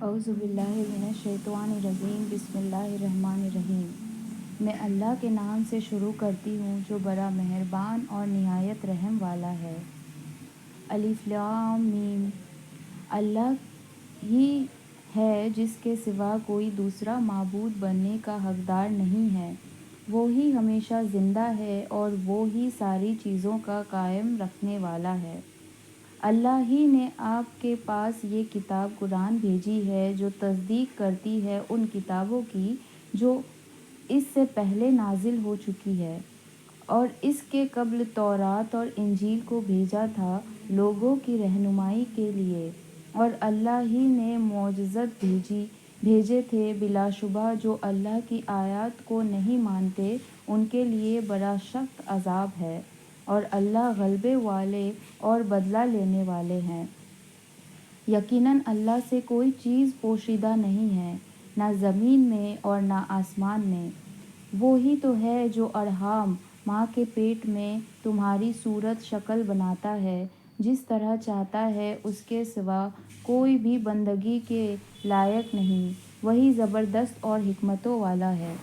اعوذ باللہ من الشیطان الرجیم بسم اللہ الرحمن الرحیم۔ میں اللہ کے نام سے شروع کرتی ہوں جو بڑا مہربان اور نہایت رحم والا ہے۔ الف لام میم۔ اللہ ہی ہے جس کے سوا کوئی دوسرا معبود بننے کا حقدار نہیں ہے، وہی ہمیشہ زندہ ہے اور وہی ساری چیزوں کا قائم رکھنے والا ہے۔ اللہ ہی نے آپ کے پاس یہ کتاب قرآن بھیجی ہے جو تصدیق کرتی ہے ان کتابوں کی جو اس سے پہلے نازل ہو چکی ہے، اور اس کے قبل تورات اور انجیل کو بھیجا تھا لوگوں کی رہنمائی کے لیے، اور اللہ ہی نے معجزات بھیجے تھے۔ بلا شبہ جو اللہ کی آیات کو نہیں مانتے ان کے لیے بڑا سخت عذاب ہے، اور اللہ غلبے والے اور بدلہ لینے والے ہیں۔ یقیناً اللہ سے کوئی چیز پوشیدہ نہیں ہے، نہ زمین میں اور نہ آسمان میں۔ وہی تو ہے جو ارحام ماں کے پیٹ میں تمہاری صورت شکل بناتا ہے جس طرح چاہتا ہے، اس کے سوا کوئی بھی بندگی کے لائق نہیں، وہی زبردست اور حکمتوں والا ہے۔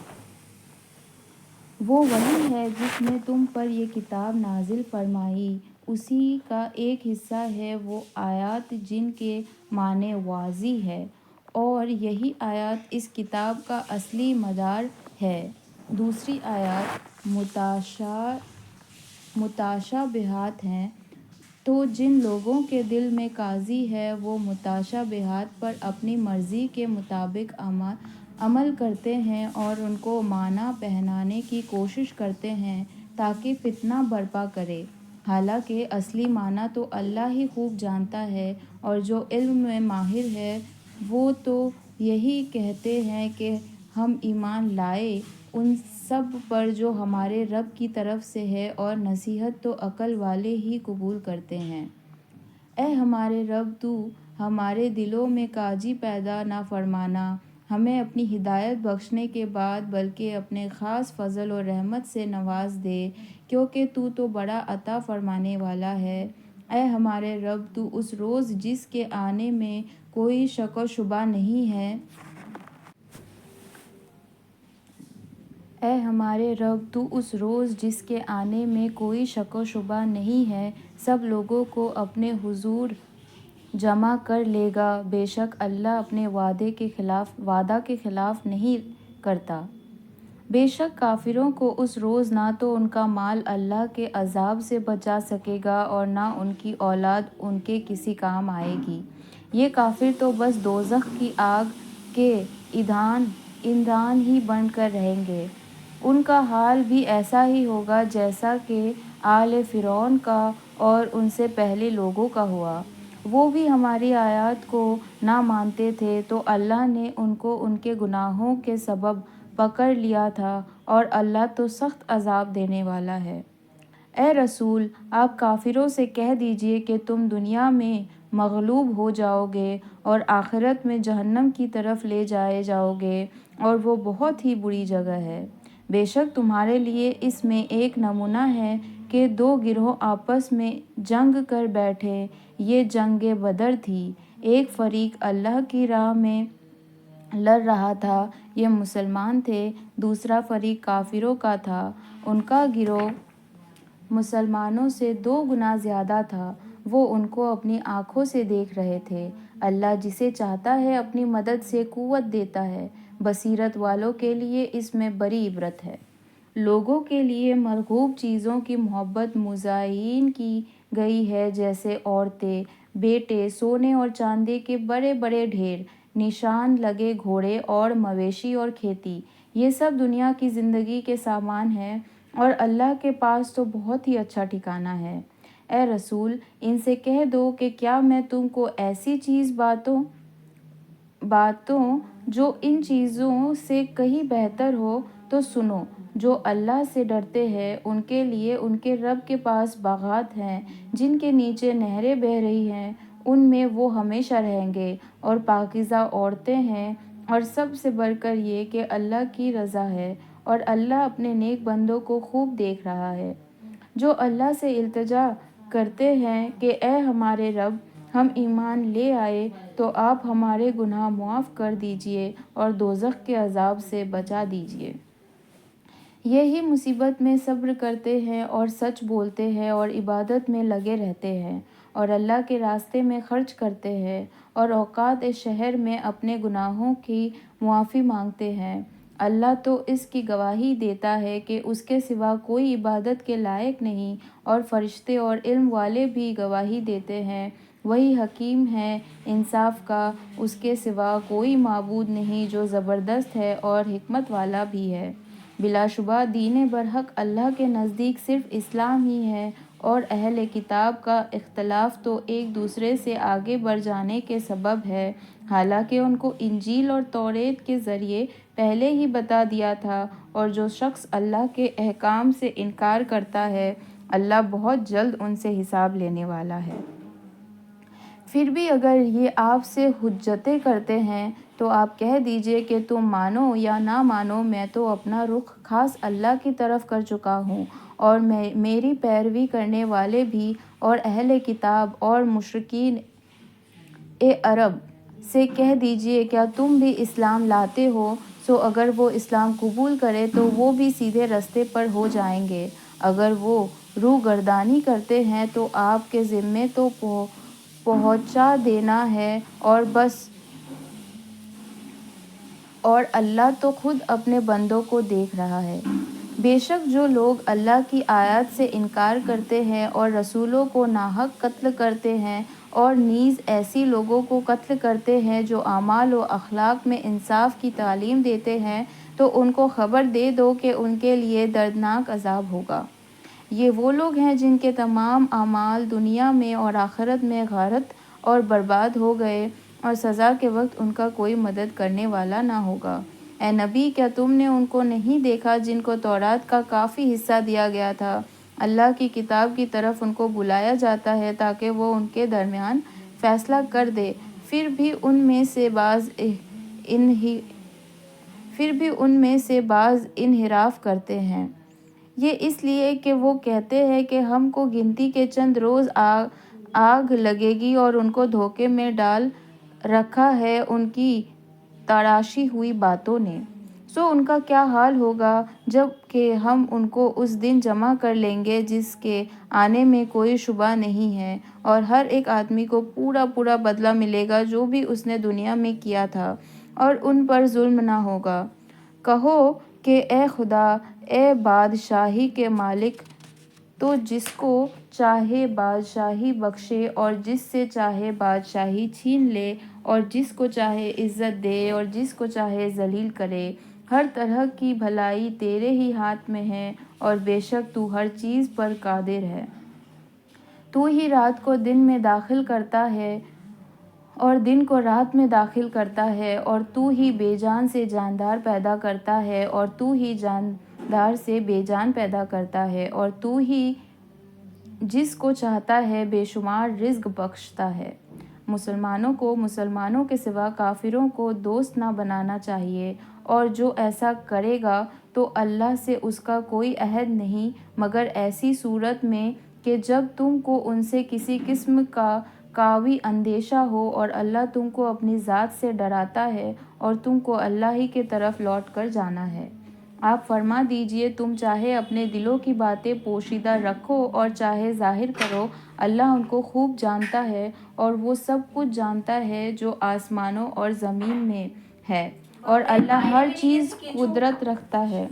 وہ وہی ہے جس نے تم پر یہ کتاب نازل فرمائی، اسی کا ایک حصہ ہے وہ آیات جن کے معنی واضح ہے، اور یہی آیات اس کتاب کا اصلی مدار ہے۔ دوسری آیات متشابہات ہیں، تو جن لوگوں کے دل میں قاضی ہے وہ متشابہات پر اپنی مرضی کے مطابق عمل کرتے ہیں اور ان کو معنی پہنانے کی کوشش کرتے ہیں تاکہ فتنہ برپا کریں، حالانکہ اصلی معنی تو اللہ ہی خوب جانتا ہے، اور جو علم میں ماہر ہے وہ تو یہی کہتے ہیں کہ ہم ایمان لائے ان سب پر جو ہمارے رب کی طرف سے ہے، اور نصیحت تو عقل والے ہی قبول کرتے ہیں۔ اے ہمارے رب، تو ہمارے دلوں میں کاجی پیدا نہ فرمانا، ہمیں اپنی ہدایت بخشنے کے بعد، بلکہ اپنے خاص فضل و رحمت سے نواز دے، کیونکہ تو بڑا عطا فرمانے والا ہے۔ اے ہمارے رب، تو اس روز جس کے آنے میں کوئی شک و شبہ نہیں ہے، اے ہمارے رب، تو اس روز جس کے آنے میں کوئی شک و شبہ نہیں ہے سب لوگوں کو اپنے حضور جمع کر لے گا۔ بے شک اللہ اپنے وعدہ کے خلاف نہیں کرتا۔ بے شک کافروں کو اس روز نہ تو ان کا مال اللہ کے عذاب سے بچا سکے گا اور نہ ان کی اولاد ان کے کسی کام آئے گی۔ یہ کافر تو بس دوزخ کی آگ کے ایندھن ہی بن کر رہیں گے۔ ان کا حال بھی ایسا ہی ہوگا جیسا کہ آل فرعون کا اور ان سے پہلے لوگوں کا ہوا۔ وہ بھی ہماری آیات کو نہ مانتے تھے تو اللہ نے ان کو ان کے گناہوں کے سبب پکڑ لیا تھا، اور اللہ تو سخت عذاب دینے والا ہے۔ اے رسول، آپ کافروں سے کہہ دیجئے کہ تم دنیا میں مغلوب ہو جاؤ گے اور آخرت میں جہنم کی طرف لے جائے جاؤ گے، اور وہ بہت ہی بری جگہ ہے۔ بے شک تمہارے لیے اس میں ایک نمونہ ہے کہ دو گروہ آپس میں جنگ کر بیٹھے۔ یہ جنگ بدر تھی۔ ایک فریق اللہ کی راہ میں لڑ رہا تھا، یہ مسلمان تھے، دوسرا فریق کافروں کا تھا، ان کا گروہ مسلمانوں سے 2 گنا زیادہ تھا، وہ ان کو اپنی آنکھوں سے دیکھ رہے تھے۔ اللہ جسے چاہتا ہے اپنی مدد سے قوت دیتا ہے، بصیرت والوں کے لیے اس میں بڑی عبرت ہے۔ لوگوں کے لیے مرغوب چیزوں کی محبت مزین کی گئی ہے، جیسے عورتیں، بیٹے، سونے اور چاندی کے بڑے بڑے ڈھیر، نشان لگے گھوڑے اور مویشی اور کھیتی، یہ سب دنیا کی زندگی کے سامان ہیں، اور اللہ کے پاس تو بہت ہی اچھا ٹھکانہ ہے۔ اے رسول، ان سے کہہ دو کہ کیا میں تم کو ایسی چیز باتوں جو ان چیزوں سے کہیں بہتر ہو تو سنو۔ جو اللہ سے ڈرتے ہیں ان کے لیے ان کے رب کے پاس باغات ہیں جن کے نیچے نہریں بہہ رہی ہیں، ان میں وہ ہمیشہ رہیں گے، اور پاکیزہ عورتیں ہیں، اور سب سے بڑھ کر یہ کہ اللہ کی رضا ہے، اور اللہ اپنے نیک بندوں کو خوب دیکھ رہا ہے۔ جو اللہ سے التجا کرتے ہیں کہ اے ہمارے رب، ہم ایمان لے آئے تو آپ ہمارے گناہ معاف کر دیجئے اور دوزخ کے عذاب سے بچا دیجئے۔ یہی مصیبت میں صبر کرتے ہیں اور سچ بولتے ہیں اور عبادت میں لگے رہتے ہیں اور اللہ کے راستے میں خرچ کرتے ہیں اور اوقات شہر میں اپنے گناہوں کی معافی مانگتے ہیں۔ اللہ تو اس کی گواہی دیتا ہے کہ اس کے سوا کوئی عبادت کے لائق نہیں، اور فرشتے اور علم والے بھی گواہی دیتے ہیں، وہی حکیم ہے انصاف کا، اس کے سوا کوئی معبود نہیں جو زبردست ہے اور حکمت والا بھی ہے۔ بلا شبہ دین برحق اللہ کے نزدیک صرف اسلام ہی ہے، اور اہل کتاب کا اختلاف تو ایک دوسرے سے آگے بڑھ جانے کے سبب ہے، حالانکہ ان کو انجیل اور توریت کے ذریعے پہلے ہی بتا دیا تھا، اور جو شخص اللہ کے احکام سے انکار کرتا ہے اللہ بہت جلد ان سے حساب لینے والا ہے۔ پھر بھی اگر یہ آپ سے حجتیں کرتے ہیں تو آپ کہہ دیجئے کہ تم مانو یا نہ مانو، میں تو اپنا رخ خاص اللہ کی طرف کر چکا ہوں، اور میری پیروی کرنے والے بھی، اور اہل کتاب اور مشرکین عرب سے کہہ دیجئے کیا تم بھی اسلام لاتے ہو؟ سو اگر وہ اسلام قبول کرے تو وہ بھی سیدھے رستے پر ہو جائیں گے، اگر وہ روگردانی کرتے ہیں تو آپ کے ذمے تو پہنچا دینا ہے اور بس، اور اللہ تو خود اپنے بندوں کو دیکھ رہا ہے۔ بے شک جو لوگ اللہ کی آیات سے انکار کرتے ہیں اور رسولوں کو ناحق قتل کرتے ہیں، اور نیز ایسی لوگوں کو قتل کرتے ہیں جو اعمال و اخلاق میں انصاف کی تعلیم دیتے ہیں، تو ان کو خبر دے دو کہ ان کے لیے دردناک عذاب ہوگا۔ یہ وہ لوگ ہیں جن کے تمام اعمال دنیا میں اور آخرت میں غارت اور برباد ہو گئے، اور سزا کے وقت ان کا کوئی مدد کرنے والا نہ ہوگا۔ اے نبی، کیا تم نے ان کو نہیں دیکھا جن کو تورات کا کافی حصہ دیا گیا تھا؟ اللہ کی کتاب کی طرف ان کو بلایا جاتا ہے تاکہ وہ ان کے درمیان فیصلہ کر دے، پھر بھی ان میں سے بعض انحراف کرتے ہیں۔ یہ اس لیے کہ وہ کہتے ہیں کہ ہم کو گنتی کے چند روز آگ لگے گی، اور ان کو دھوکے میں ڈال رکھا ہے ان کی تراشی ہوئی باتوں نے۔ سو ان کا کیا حال ہوگا جب کہ ہم ان کو اس دن جمع کر لیں گے جس کے آنے میں کوئی شبہ نہیں ہے، اور ہر ایک آدمی کو پورا پورا بدلہ ملے گا جو بھی اس نے دنیا میں کیا تھا، اور ان پر ظلم نہ ہوگا۔ کہو کہ اے خدا، اے بادشاہی کے مالک، تو جس کو چاہے بادشاہی بخشے اور جس سے چاہے بادشاہی چھین لے، اور جس کو چاہے عزت دے اور جس کو چاہے ذلیل کرے، ہر طرح کی بھلائی تیرے ہی ہاتھ میں ہے، اور بے شک تو ہر چیز پر قادر ہے۔ تو ہی رات کو دن میں داخل کرتا ہے اور دن کو رات میں داخل کرتا ہے، اور تو ہی بے جان سے جاندار پیدا کرتا ہے، اور تو ہی جاندار سے بے جان پیدا کرتا ہے، اور تو ہی جس کو چاہتا ہے بے شمار رزق بخشتا ہے۔ مسلمانوں کو مسلمانوں کے سوا کافروں کو دوست نہ بنانا چاہیے، اور جو ایسا کرے گا تو اللہ سے اس کا کوئی عہد نہیں مگر ایسی صورت میں کہ جب تم کو ان سے کسی قسم کا کوئی اندیشہ ہو، اور اللہ تم کو اپنی ذات سے ڈراتا ہے اور تم کو اللہ ہی کی طرف لوٹ کر جانا ہے۔ آپ فرما دیجئے تم چاہے اپنے دلوں کی باتیں پوشیدہ رکھو اور چاہے ظاہر کرو، اللہ ان کو خوب جانتا ہے، اور وہ سب کچھ جانتا ہے جو آسمانوں اور زمین میں ہے، اور اللہ ہر چیز قدرت رکھتا ہے۔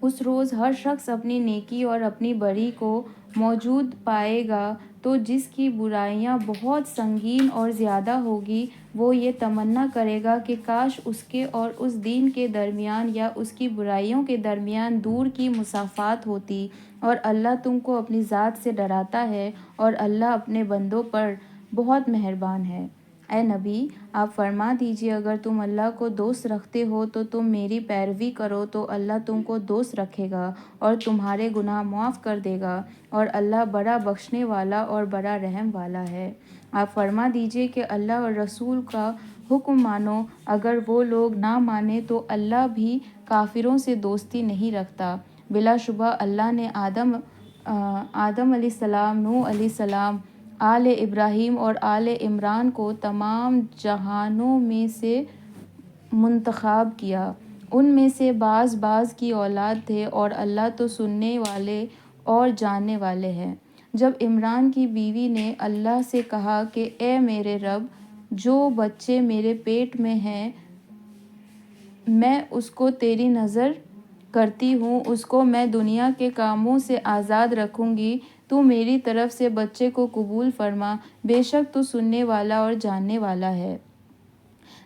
اس روز ہر شخص اپنی نیکی اور اپنی بری کو موجود پائے گا، تو جس کی برائیاں بہت سنگین اور زیادہ ہوگی وہ یہ تمنا کرے گا کہ کاش اس کے اور اس دین کے درمیان یا اس کی برائیوں کے درمیان دور کی مسافات ہوتی، اور اللہ تم کو اپنی ذات سے ڈراتا ہے، اور اللہ اپنے بندوں پر بہت مہربان ہے۔ اے نبی، آپ فرما دیجئے اگر تم اللہ کو دوست رکھتے ہو تو تم میری پیروی کرو تو اللہ تم کو دوست رکھے گا اور تمہارے گناہ معاف کر دے گا، اور اللہ بڑا بخشنے والا اور بڑا رحم والا ہے۔ آپ فرما دیجئے کہ اللہ اور رسول کا حکم مانو، اگر وہ لوگ نہ مانیں تو اللہ بھی کافروں سے دوستی نہیں رکھتا۔ بلا شبہ اللہ نے آدم آدم علیہ السلام، نوح علیہ السلام، آل ابراہیم اور آل عمران کو تمام جہانوں میں سے منتخب کیا۔ ان میں سے بعض بعض کی اولاد تھے، اور اللہ تو سننے والے اور جاننے والے ہے۔ جب عمران کی بیوی نے اللہ سے کہا کہ اے میرے رب، جو بچے میرے پیٹ میں ہیں میں اس کو تیری نذر کرتی ہوں، اس کو میں دنیا کے کاموں سے آزاد رکھوں گی، تو میری طرف سے بچے کو قبول فرما، بے شک تو سننے والا اور جاننے والا ہے۔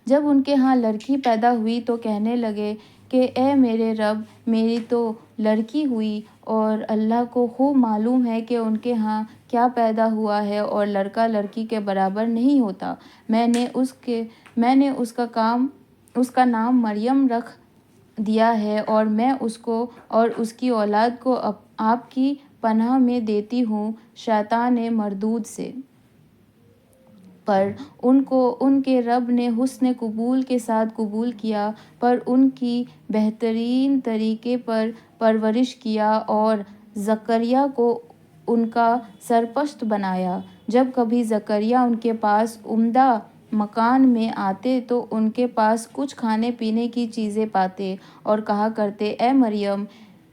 جب ان کے ہاں لڑکی پیدا ہوئی تو کہنے لگے کہ اے میرے رب، میری تو لڑکی ہوئی، اور اللہ کو خوب معلوم ہے کہ ان کے ہاں کیا پیدا ہوا ہے، اور لڑکا لڑکی کے برابر نہیں ہوتا۔ میں نے اس کا نام مریم رکھ دیا ہے، اور میں اس کو اور اس کی اولاد کو آپ کی پناہ میں دیتی ہوں شیطان مردود سے۔ پر ان کو ان کے رب نے حسن قبول کے ساتھ قبول کیا، پر ان کی بہترین طریقے پر پرورش کیا، اور زکریا کو ان کا سرپرست بنایا۔ جب کبھی زکریا ان کے پاس عمدہ مکان میں آتے تو ان کے پاس کچھ کھانے پینے کی چیزیں پاتے، اور کہا کرتے اے مریم،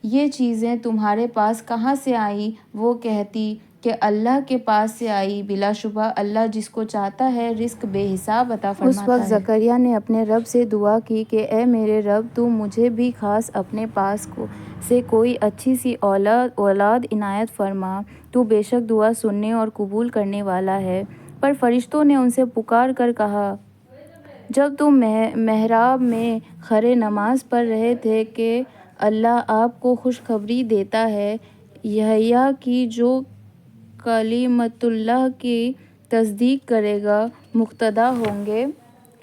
یہ چیزیں تمہارے پاس کہاں سے آئیں؟ وہ کہتی کہ اللہ کے پاس سے آئی، بلا شبہ اللہ جس کو چاہتا ہے رزق بے حساب عطا فرماتا ہے۔ اس وقت زکریا نے اپنے رب سے دعا کی کہ اے میرے رب، تو مجھے بھی خاص اپنے پاس سے کوئی اچھی سی اولاد عنایت فرما، تو بے شک دعا سننے اور قبول کرنے والا ہے۔ پر فرشتوں نے ان سے پکار کر کہا جب تم محراب میں کھڑے نماز پڑھ رہے تھے کہ اللہ آپ کو خوشخبری دیتا ہے یحییٰ کی، جو کلمت اللہ کی تصدیق کرے گا، مقتدی ہوں گے،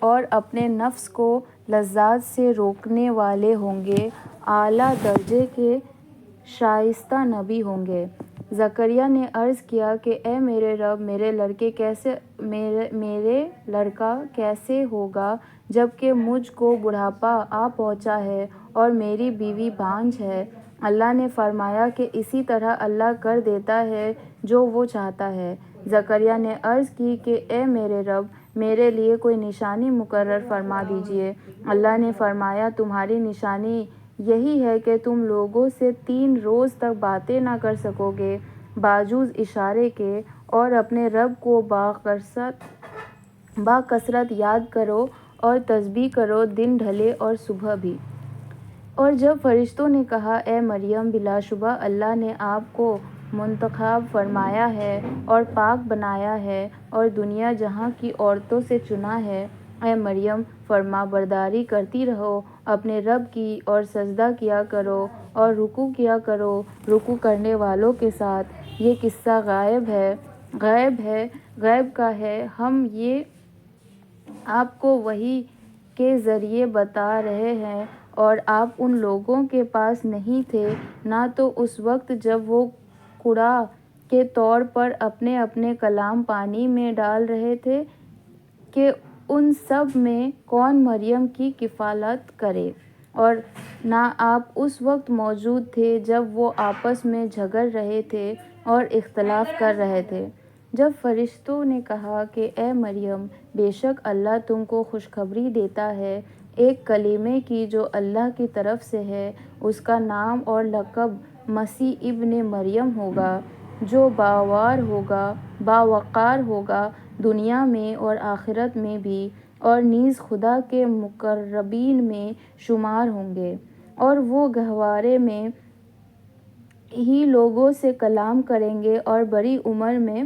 اور اپنے نفس کو لذات سے روکنے والے ہوں گے، اعلیٰ درجے کے شائستہ نبی ہوں گے۔ زکریا نے عرض کیا کہ اے میرے رب، میرے لڑکا کیسے ہوگا، جبکہ مجھ کو بڑھاپا آ پہنچا ہے اور میری بیوی بانجھ ہے؟ اللہ نے فرمایا کہ اسی طرح اللہ کر دیتا ہے جو وہ چاہتا ہے۔ زکریا نے عرض کی کہ اے میرے رب، میرے لیے کوئی نشانی مقرر فرما دیجیے۔ اللہ نے فرمایا تمہاری نشانی یہی ہے کہ تم لوگوں سے 3 روز تک باتیں نہ کر سکو گے بجز اشارے کے، اور اپنے رب کو بکثرت یاد کرو اور تسبیح کرو، دن ڈھلے اور صبح بھی۔ اور جب فرشتوں نے کہا اے مریم، بلا شبہ اللہ نے آپ کو منتخب فرمایا ہے اور پاک بنایا ہے اور دنیا جہاں کی عورتوں سے چنا ہے، اے مریم فرما برداری کرتی رہو اپنے رب کی، اور سجدہ کیا کرو اور رکوع کیا کرو رکوع کرنے والوں کے ساتھ۔ یہ قصہ غیب کا ہے، ہم یہ آپ کو وحی کے ذریعے بتا رہے ہیں، اور آپ ان لوگوں کے پاس نہیں تھے نہ تو اس وقت جب وہ قرآ کے طور پر اپنے اپنے کلام پانی میں ڈال رہے تھے کہ ان سب میں کون مریم کی کفالت کرے، اور نہ آپ اس وقت موجود تھے جب وہ آپس میں جھگڑ رہے تھے اور اختلاف کر رہے تھے۔ جب فرشتوں نے کہا کہ اے مریم، بے شک اللہ تم کو خوشخبری دیتا ہے ایک کلمے کی جو اللہ کی طرف سے ہے، اس کا نام اور لقب مسیح ابن مریم ہوگا، جو باوقار ہوگا دنیا میں اور آخرت میں بھی، اور نیز خدا کے مقربین میں شمار ہوں گے، اور وہ گہوارے میں ہی لوگوں سے کلام کریں گے اور بڑی عمر میں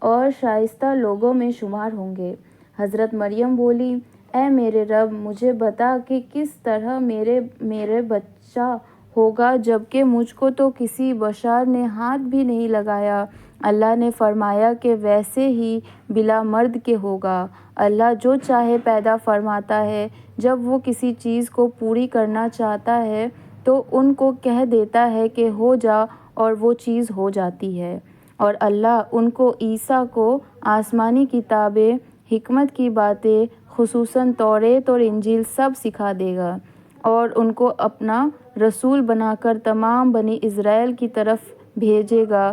اور شائستہ لوگوں میں شمار ہوں گے۔ حضرت مریم بولی اے میرے رب، مجھے بتا کہ کس طرح میرے بچہ ہوگا، جبکہ مجھ کو تو کسی بشر نے ہاتھ بھی نہیں لگایا۔ اللہ نے فرمایا کہ ویسے ہی بلا مرد کے ہوگا، اللہ جو چاہے پیدا فرماتا ہے، جب وہ کسی چیز کو پوری کرنا چاہتا ہے تو ان کو کہہ دیتا ہے کہ ہو جا، اور وہ چیز ہو جاتی ہے۔ اور اللہ ان کو عیسیٰ کو آسمانی کتابیں، حکمت کی باتیں، خصوصاً توریت اور انجیل سب سکھا دے گا، اور ان کو اپنا رسول بنا کر تمام بنی اسرائیل کی طرف بھیجے گا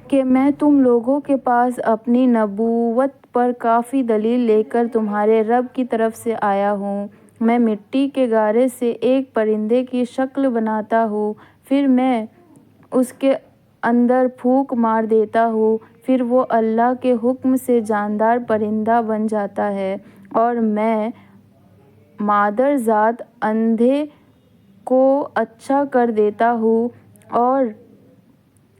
کہ میں تم لوگوں کے پاس اپنی نبوت پر کافی دلیل لے کر تمہارے رب کی طرف سے آیا ہوں۔ میں مٹی کے غارے سے ایک پرندے کی شکل بناتا ہوں، پھر میں اس کے اندر پھونک مار دیتا ہوں، پھر وہ اللہ کے حکم سے جاندار پرندہ بن جاتا ہے، اور میں مادر ذات اندھے کو اچھا کر دیتا ہوں اور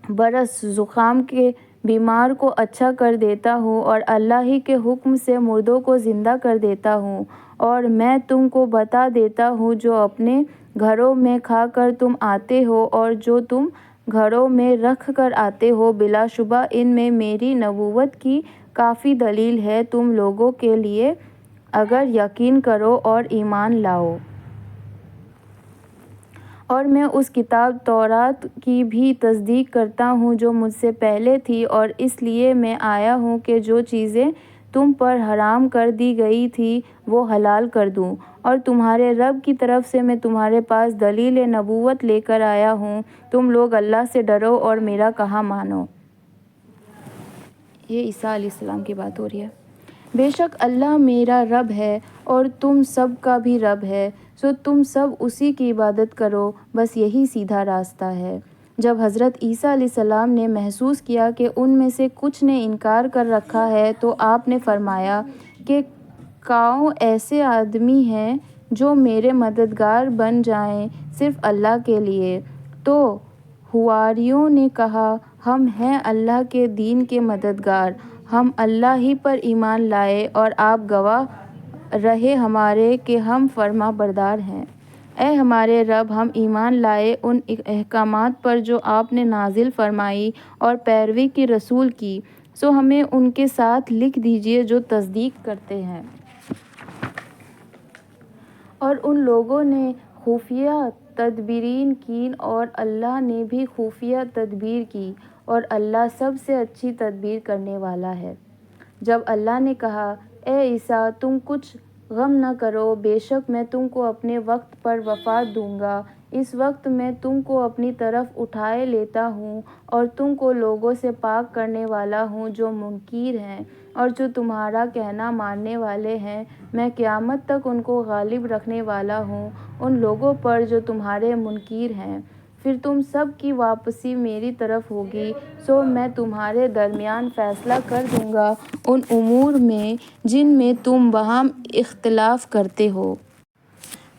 برس زکام کے بیمار کو اچھا کر دیتا ہوں، اور اللہ ہی کے حکم سے مردوں کو زندہ کر دیتا ہوں، اور میں تم کو بتا دیتا ہوں جو اپنے گھروں میں کھا کر تم آتے ہو اور جو تم گھروں میں رکھ کر آتے ہو، بلا شبہ ان میں میری نبوت کی کافی دلیل ہے تم لوگوں کے لیے، اگر یقین کرو اور ایمان لاؤ۔ اور میں اس کتاب تورات کی بھی تصدیق کرتا ہوں جو مجھ سے پہلے تھی، اور اس لیے میں آیا ہوں کہ جو چیزیں تم پر حرام کر دی گئی تھیں وہ حلال کر دوں، اور تمہارے رب کی طرف سے میں تمہارے پاس دلیل نبوت لے کر آیا ہوں، تم لوگ اللہ سے ڈرو اور میرا کہا مانو۔ یہ عیسیٰ علیہ السلام کی بات ہو رہی ہے۔ بے شک اللہ میرا رب ہے اور تم سب کا بھی رب ہے، سو تم سب اسی کی عبادت کرو، بس یہی سیدھا راستہ ہے۔ جب حضرت عیسیٰ علیہ السلام نے محسوس کیا کہ ان میں سے کچھ نے انکار کر رکھا ہے تو آپ نے فرمایا کہ کاؤ ایسے آدمی ہیں جو میرے مددگار بن جائیں صرف اللہ کے لیے؟ تو حواریوں نے کہا ہم ہیں اللہ کے دین کے مددگار، ہم اللہ ہی پر ایمان لائے اور آپ گواہ رہے ہمارے کہ ہم فرما بردار ہیں۔ اے ہمارے رب، ہم ایمان لائے ان احکامات پر جو آپ نے نازل فرمائی اور پیروی کی رسول کی، سو ہمیں ان کے ساتھ لکھ دیجیے جو تصدیق کرتے ہیں۔ اور ان لوگوں نے خفیہ تدبیریں کیں اور اللہ نے بھی خفیہ تدبیر کی، اور اللہ سب سے اچھی تدبیر کرنے والا ہے۔ جب اللہ نے کہا اے عیسیٰ تم کچھ غم نہ کرو، بے شک میں تم کو اپنے وقت پر وفات دوں گا، اس وقت میں تم کو اپنی طرف اٹھائے لیتا ہوں اور تم کو لوگوں سے پاک کرنے والا ہوں جو منکر ہیں اور جو تمہارا کہنا ماننے والے ہیں، میں قیامت تک ان کو غالب رکھنے والا ہوں ان لوگوں پر جو تمہارے منکر ہیں، پھر تم سب کی واپسی میری طرف ہوگی، سو میں تمہارے درمیان فیصلہ کر دوں گا ان امور میں جن میں تم باہم اختلاف کرتے ہو۔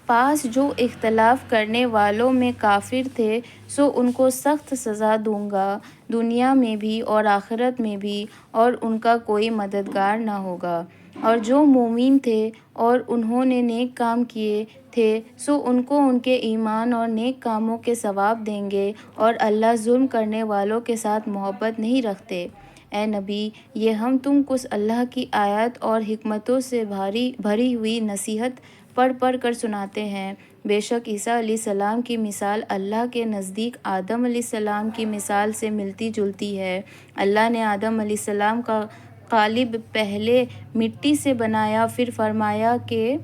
پس جو اختلاف کرنے والوں میں کافر تھے سو ان کو سخت سزا دوں گا دنیا میں بھی اور آخرت میں بھی، اور ان کا کوئی مددگار نہ ہوگا۔ اور جو مومن تھے اور انہوں نے نیک کام کیے تھے سو ان کو ان کے ایمان اور نیک کاموں کے ثواب دیں گے، اور اللہ ظلم کرنے والوں کے ساتھ محبت نہیں رکھتے۔ اے نبی، یہ ہم تم کو اللہ کی آیات اور حکمتوں سے بھری ہوئی نصیحت پڑھ پڑھ کر سناتے ہیں۔ بے شک عیسیٰ علیہ السلام کی مثال اللہ کے نزدیک آدم علیہ السلام کی مثال سے ملتی جلتی ہے۔ اللہ نے آدم علیہ السلام کا قالب پہلے مٹی سے بنایا، پھر فرمایا کہ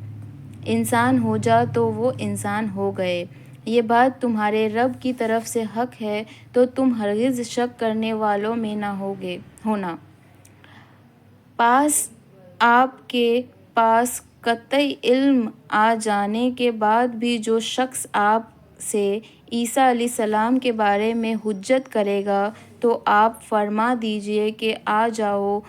انسان ہو جا تو وہ انسان ہو گئے۔ یہ بات تمہارے رب کی طرف سے حق ہے تو تم ہرگز شک کرنے والوں میں نہ ہونا۔ پس آپ کے پاس قطعی علم آ جانے کے بعد بھی جو شخص آپ سے عیسیٰ علیہ السلام کے بارے میں حجت کرے گا تو آپ فرما دیجیے کہ آ جاؤ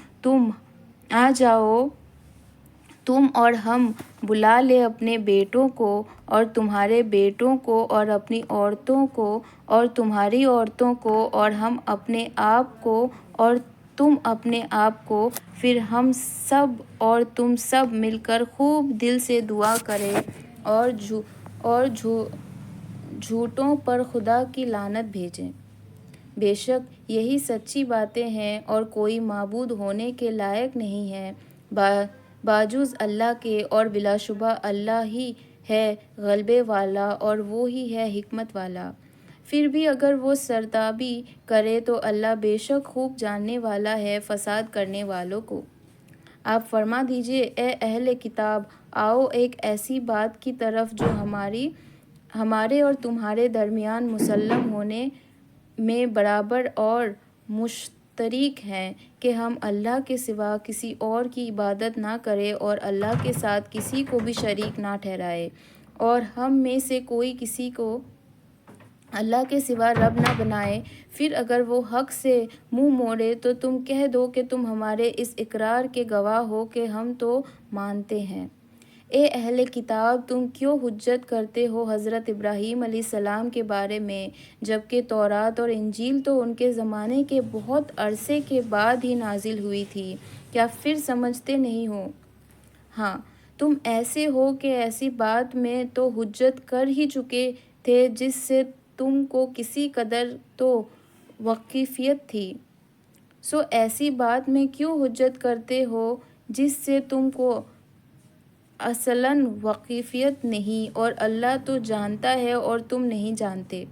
تم اور ہم بلا لیں اپنے بیٹوں کو اور تمہارے بیٹوں کو اور اپنی عورتوں کو اور تمہاری عورتوں کو اور ہم اپنے آپ کو اور تم اپنے آپ کو، پھر ہم سب اور تم سب مل کر خوب دل سے دعا کریں اور جھوٹوں پر خدا کی لعنت بھیجیں۔ بے شک یہی سچی باتیں ہیں اور کوئی معبود ہونے کے لائق نہیں ہے بجز اللہ کے، اور بلا شبہ اللہ ہی ہے غلبے والا اور وہی ہے حکمت والا۔ پھر بھی اگر وہ سرتابی کرے تو اللہ بے شک خوب جاننے والا ہے فساد کرنے والوں کو۔ آپ فرما دیجیے اے اہل کتاب، آؤ ایک ایسی بات کی طرف جو ہمارے اور تمہارے درمیان مسلم ہونے میں برابر اور مشترک ہیں کہ ہم اللہ کے سوا کسی اور کی عبادت نہ کریں اور اللہ کے ساتھ کسی کو بھی شریک نہ ٹھہرائے، اور ہم میں سے کوئی کسی کو اللہ کے سوا رب نہ بنائے۔ پھر اگر وہ حق سے منہ موڑے تو تم کہہ دو کہ تم ہمارے اس اقرار کے گواہ ہو کہ ہم تو مانتے ہیں۔ اے اہل کتاب، تم کیوں حجت کرتے ہو حضرت ابراہیم علیہ السلام کے بارے میں، جبکہ تورات اور انجیل تو ان کے زمانے کے بہت عرصے کے بعد ہی نازل ہوئی تھی؟ کیا پھر سمجھتے نہیں ہو؟ ہاں، تم ایسے ہو کہ ایسی بات میں تو حجت کر ہی چکے تھے جس سے تم کو کسی قدر تو واقفیت تھی، سو ایسی بات میں کیوں حجت کرتے ہو جس سے تم کو اصلاً واقفیت نہیں، اور اللہ تو جانتا ہے اور تم نہیں جانتے۔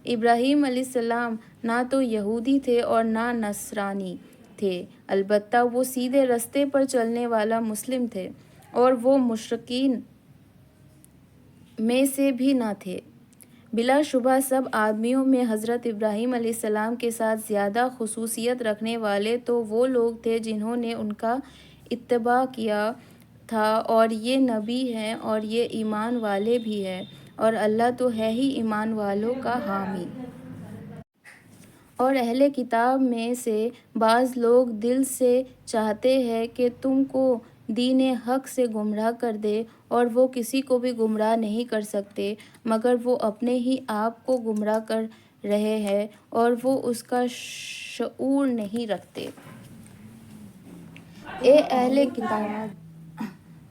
ابراہیم علیہ السلام نہ تو یہودی تھے اور نہ نصرانی تھے، البتہ وہ سیدھے رستے پر چلنے والا مسلم تھے، اور وہ مشرکین میں سے بھی نہ تھے۔ بلا شبہ سب آدمیوں میں حضرت ابراہیم علیہ السلام کے ساتھ زیادہ خصوصیت رکھنے والے تو وہ لوگ تھے جنہوں نے ان کا اتباع کیا تھا، اور یہ نبی ہیں اور یہ ایمان والے بھی ہیں، اور اللہ تو ہے ہی ایمان والوں کا حامی۔ اور اہل کتاب میں سے بعض لوگ دل سے چاہتے ہیں کہ تم کو دین حق سے گمراہ کر دے، اور وہ کسی کو بھی گمراہ نہیں کر سکتے مگر وہ اپنے ہی آپ کو گمراہ کر رہے ہیں، اور وہ اس کا شعور نہیں رکھتے۔ اے اہل کتاب،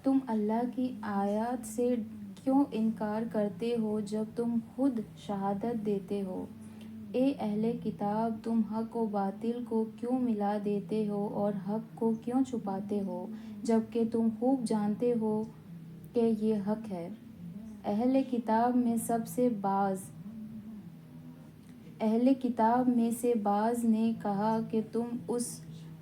تم اللہ کی آیات سے کیوں انکار کرتے ہو جب تم خود شہادت دیتے ہو؟ اے اہل کتاب، تم حق و باطل کو کیوں ملا دیتے ہو اور حق کو کیوں چھپاتے ہو، جبکہ تم خوب جانتے ہو کہ یہ حق ہے۔ اہل کتاب میں سے بعض نے کہا کہ تم اس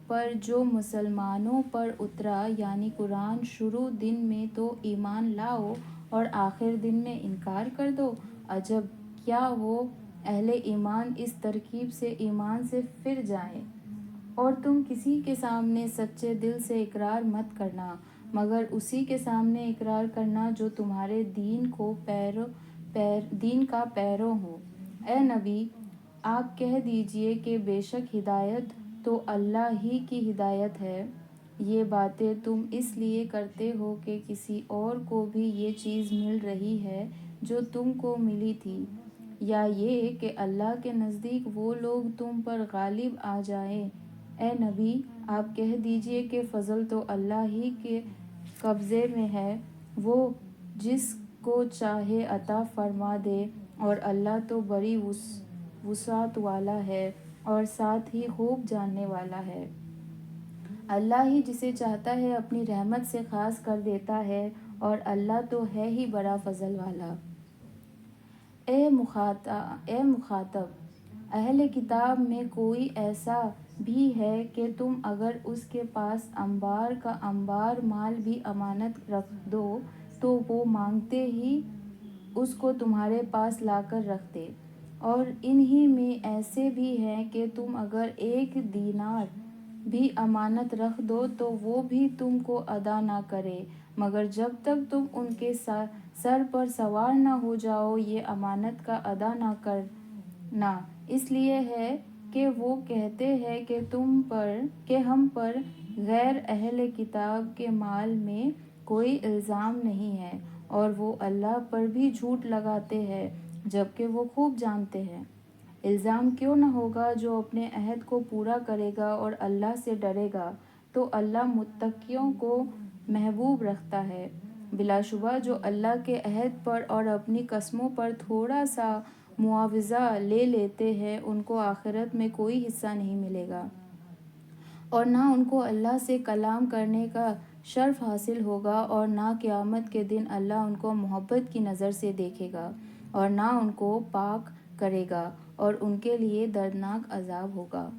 پر جو مسلمانوں پر اترا یعنی قرآن شروع دن میں تو ایمان لاؤ اور آخر دن میں انکار کر دو۔ عجب! کیا وہ اہل ایمان اس ترکیب سے ایمان سے پھر جائیں؟ اور تم کسی کے سامنے سچے دل سے اقرار مت کرنا مگر اسی کے سامنے اقرار کرنا جو تمہارے دین کا پیرو ہو۔ اے نبی، آپ کہہ دیجئے کہ بے شک ہدایت تو اللہ ہی کی ہدایت ہے۔ یہ باتیں تم اس لیے کرتے ہو کہ کسی اور کو بھی یہ چیز مل رہی ہے جو تم کو ملی تھی، یا یہ کہ اللہ کے نزدیک وہ لوگ تم پر غالب آ جائیں۔ اے نبی، آپ کہہ دیجئے کہ فضل تو اللہ ہی کے قبضے میں ہے، وہ جس کو چاہے عطا فرما دے، اور اللہ تو بڑی وسعت والا ہے اور ساتھ ہی خوب جاننے والا ہے۔ اللہ ہی جسے چاہتا ہے اپنی رحمت سے خاص کر دیتا ہے، اور اللہ تو ہے ہی بڑا فضل والا۔ اے مخاطب، اہل کتاب میں کوئی ایسا بھی ہے کہ تم اگر اس کے پاس انبار کا انبار مال بھی امانت رکھ دو تو وہ مانگتے ہی اس کو تمہارے پاس لا کر رکھ دے، اور انہی میں ایسے بھی ہیں کہ تم اگر 1 دینار بھی امانت رکھ دو تو وہ بھی تم کو ادا نہ کرے مگر جب تک تم ان کے سر پر سوار نہ ہو جاؤ۔ یہ امانت کا ادا نہ کرنا اس لیے ہے کہ وہ کہتے ہیں کہ ہم پر غیر اہل کتاب کے مال میں کوئی الزام نہیں ہے، اور وہ اللہ پر بھی جھوٹ لگاتے ہیں جبکہ وہ خوب جانتے ہیں۔ الزام کیوں نہ ہوگا؟ جو اپنے عہد کو پورا کرے گا اور اللہ سے ڈرے گا تو اللہ متقیوں کو محبوب رکھتا ہے۔ بلا شبہ جو اللہ کے عہد پر اور اپنی قسموں پر تھوڑا سا معاوضہ لے لیتے ہیں ان کو آخرت میں کوئی حصہ نہیں ملے گا، اور نہ ان کو اللہ سے کلام کرنے کا شرف حاصل ہوگا، اور نہ قیامت کے دن اللہ ان کو محبت کی نظر سے دیکھے گا، اور نہ ان کو پاک کرے گا، اور ان کے لیے دردناک عذاب ہوگا۔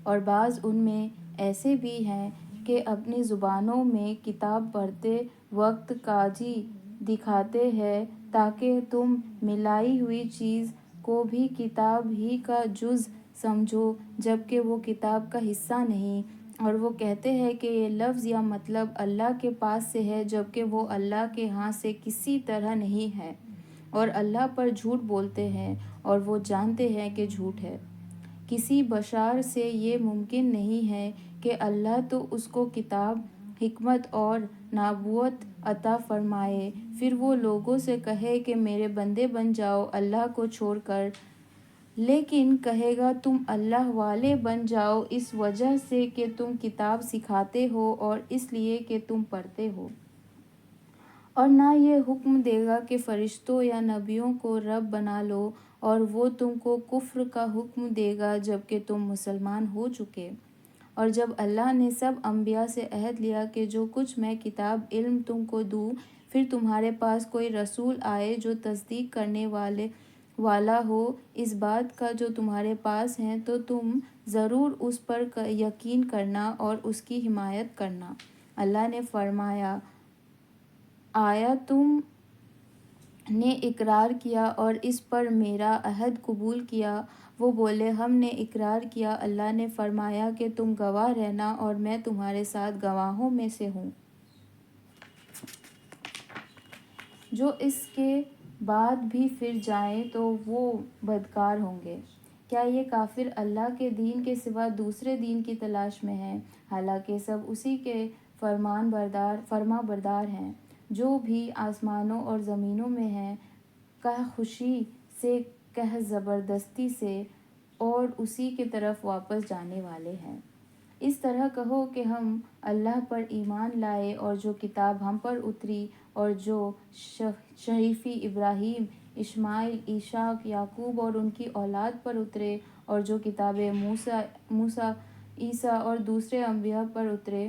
اور بعض ان میں ایسے بھی ہیں کہ اپنی زبانوں میں کتاب پڑھتے وقت کاجی دکھاتے ہیں تاکہ تم ملائی ہوئی چیز کو بھی کتاب ہی کا جز سمجھو جبکہ وہ کتاب کا حصہ نہیں، اور وہ کہتے ہیں کہ یہ لفظ یا مطلب اللہ کے پاس سے ہے جبکہ وہ اللہ کے ہاں سے کسی طرح نہیں ہے، اور اللہ پر جھوٹ بولتے ہیں اور وہ جانتے ہیں کہ جھوٹ ہے۔ کسی بشر سے یہ ممکن نہیں ہے کہ اللہ تو اس کو کتاب، حکمت اور نبوت عطا فرمائے، پھر وہ لوگوں سے کہے کہ میرے بندے بن جاؤ اللہ کو چھوڑ کر، لیکن کہے گا تم اللہ والے بن جاؤ اس وجہ سے کہ تم کتاب سکھاتے ہو اور اس لیے کہ تم پڑھتے ہو، اور نہ یہ حکم دے گا کہ فرشتوں یا نبیوں کو رب بنا لو، اور وہ تم کو کفر کا حکم دے گا جبکہ تم مسلمان ہو چکے۔ اور جب اللہ نے سب انبیاء سے عہد لیا کہ جو کچھ میں کتاب علم تم کو دوں، پھر تمہارے پاس کوئی رسول آئے جو تصدیق کرنے والا ہو اس بات کا جو تمہارے پاس ہے، تو تم ضرور اس پر یقین کرنا اور اس کی حمایت کرنا۔ اللہ نے فرمایا، آیا تم نے اقرار کیا اور اس پر میرا عہد قبول کیا؟ وہ بولے، ہم نے اقرار کیا۔ اللہ نے فرمایا کہ تم گواہ رہنا اور میں تمہارے ساتھ گواہوں میں سے ہوں۔ جو اس کے بعد بھی پھر جائیں تو وہ بدکار ہوں گے۔ کیا یہ کافر اللہ کے دین کے سوا دوسرے دین کی تلاش میں ہیں؟ حالانکہ سب اسی کے فرما بردار ہیں۔ جو بھی آسمانوں اور زمینوں میں ہیں، کہہ خوشی سے کہہ زبردستی سے، اور اسی کی طرف واپس جانے والے ہیں۔ اس طرح کہو کہ ہم اللہ پر ایمان لائے اور جو کتاب ہم پر اتری اور جو صحیفے ابراہیم، اسماعیل، اسحاق، یعقوب اور ان کی اولاد پر اترے، اور جو کتابیں موسیٰ، عیسیٰ اور دوسرے انبیاء پر اترے،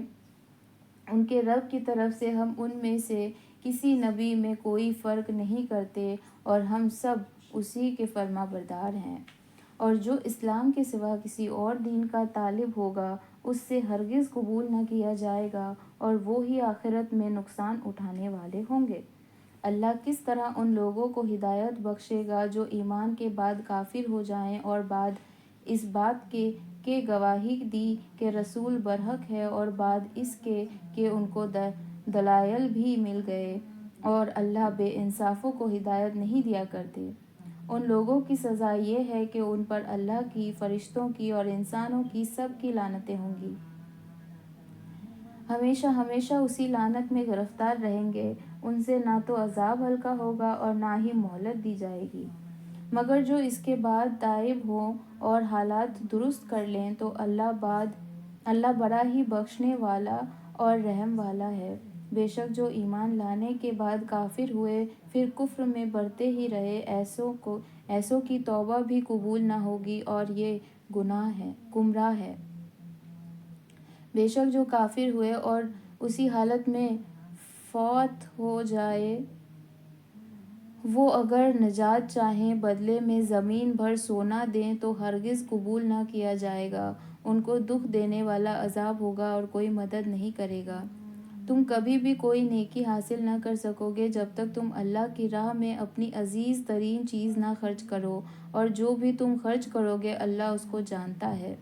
ان کے رب کی طرف سے، ہم ان میں سے کسی نبی میں کوئی فرق نہیں کرتے اور ہم سب اسی کے فرما بردار ہیں۔ اور جو اسلام کے سوا کسی اور دین کا طالب ہوگا اس سے ہرگز قبول نہ کیا جائے گا، اور وہی آخرت میں نقصان اٹھانے والے ہوں گے۔ اللہ کس طرح ان لوگوں کو ہدایت بخشے گا جو ایمان کے بعد کافر ہو جائیں اور بعد اس بات کے گواہی دی کہ رسول برحق ہے، اور بعد اس کے کہ ان کو دلائل بھی مل گئے، اور اللہ بے انصافوں کو ہدایت نہیں دیا کرتے۔ ان لوگوں کی سزا یہ ہے کہ ان پر اللہ کی، فرشتوں کی اور انسانوں کی سب کی لعنتیں ہوں گی۔ ہمیشہ ہمیشہ اسی لعنت میں گرفتار رہیں گے۔ ان سے نہ تو عذاب ہلکا ہوگا اور نہ ہی مہلت دی جائے گی، مگر جو اس کے بعد تائب ہوں اور حالات درست کر لیں تو اللہ بڑا ہی بخشنے والا اور رحم والا ہے۔ بے شک جو ایمان لانے کے بعد کافر ہوئے پھر کفر میں بڑھتے ہی رہے، ایسوں کی توبہ بھی قبول نہ ہوگی اور یہ گمراہ ہے۔ بے شک جو کافر ہوئے اور اسی حالت میں فوت ہو جائے، وہ اگر نجات چاہیں بدلے میں زمین بھر سونا دیں تو ہرگز قبول نہ کیا جائے گا۔ ان کو دکھ دینے والا عذاب ہوگا اور کوئی مدد نہیں کرے گا۔ تم کبھی بھی کوئی نیکی حاصل نہ کر سکو گے جب تک تم اللہ کی راہ میں اپنی عزیز ترین چیز نہ خرچ کرو، اور جو بھی تم خرچ کرو گے اللہ اس کو جانتا ہے۔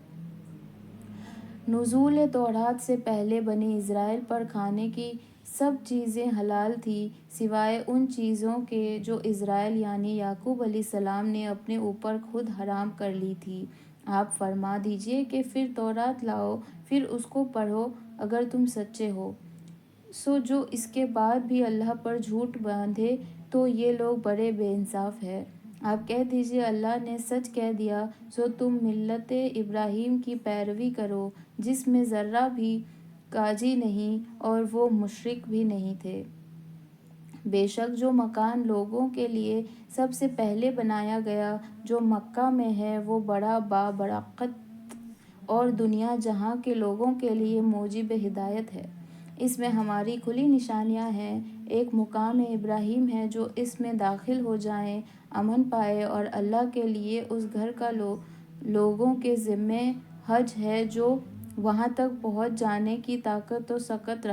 نزول توراۃ سے پہلے بنی اسرائیل پر کھانے کی سب چیزیں حلال تھیں سوائے ان چیزوں کے جو اسرائیل یعنی یعقوب علیہ السلام نے اپنے اوپر خود حرام کر لی تھیں۔ آپ فرما دیجئے کہ پھر توراۃ لاؤ، پھر اس کو پڑھو اگر تم سچے ہو۔ سو جو اس کے بعد بھی اللہ پر جھوٹ باندھے تو یہ لوگ بڑے بے انصاف ہیں۔ آپ کہہ دیجئے اللہ نے سچ کہہ دیا، سو تم ملت ابراہیم کی پیروی کرو جس میں ذرہ بھی کاجی نہیں اور وہ مشرک بھی نہیں تھے۔ بے شک جو مکان لوگوں کے لیے سب سے پہلے بنایا گیا جو مکہ میں ہے وہ بڑا بابرکت اور دنیا جہاں کے لوگوں کے لیے موجب ہدایت ہے۔ اس میں ہماری کھلی نشانیاں ہیں۔ ایک مقام ابراہیم ہے، جو اس میں داخل ہو جائے امن پائے، اور اللہ کے لیے اس گھر کا لوگوں کے ذمہ حج ہے جو وہاں تک پہنچ جانے کی طاقت و سکت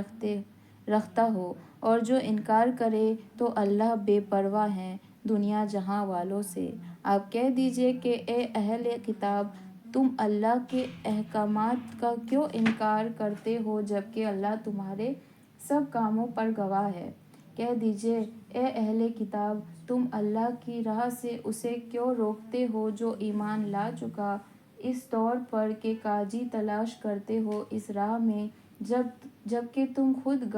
رکھتا ہو، اور جو انکار کرے تو اللہ بے پرواہ ہے دنیا جہاں والوں سے۔ آپ کہہ دیجئے کہ اے اہل کتاب، تم اللہ کے احکامات کا کیوں انکار کرتے ہو جبکہ اللہ تمہارے سب کاموں پر گواہ ہے۔ کہہ دیجئے اے اہل کتاب، تم اللہ کی راہ سے اسے کیوں روکتے ہو جو ایمان لا چکا، اس طور پر کہ کاجی تلاش کرتے ہو اس راہ میں جبکہ تم خود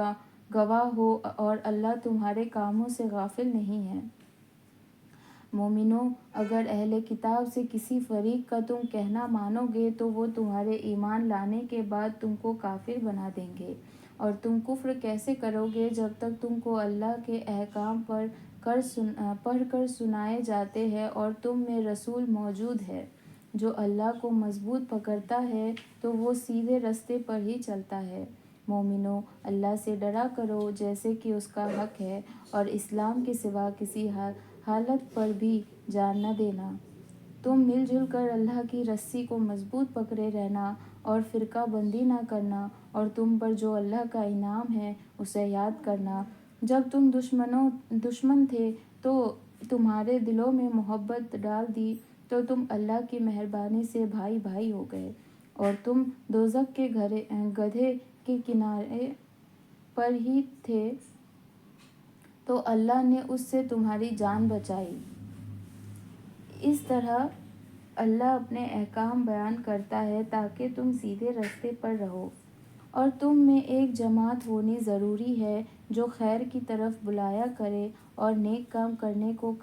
گواہ ہو اور اللہ تمہارے کاموں سے غافل نہیں ہے۔ مومنو، اگر اہل کتاب سے کسی فریق کا تم کہنا مانو گے تو وہ تمہارے ایمان لانے کے بعد تم کو کافر بنا دیں گے، اور تم کفر کیسے کرو گے جب تک تم کو اللہ کے احکام پڑھ کر سنائے جاتے ہیں اور تم میں رسول موجود ہے جو اللہ کو مضبوط پکڑتا ہے تو وہ سیدھے رستے پر ہی چلتا ہے۔ مومنو، اللہ سے ڈرا کرو جیسے کہ اس کا حق ہے، اور اسلام کے سوا کسی حالت پر بھی جان نہ دینا۔ تم مل جل کر اللہ کی رسی کو مضبوط پکڑے رہنا اور فرقہ بندی نہ کرنا، اور تم پر جو اللہ کا انعام ہے اسے یاد کرنا۔ جب تم دشمن تھے تو تمہارے دلوں میں محبت ڈال دی تو تم اللہ کی مہربانی سے بھائی بھائی ہو گئے، اور تم دوزخ کے گدھے کے کنارے پر ہی تھے تو اللہ نے اس سے تمہاری جان بچائی۔ اس طرح اللہ اپنے احکام بیان کرتا ہے تاکہ تم سیدھے رستے پر رہو، اور تم میں ایک جماعت ہونی ضروری ہے جو خیر کی طرف بلایا کرے اور نیک کام کرنے کو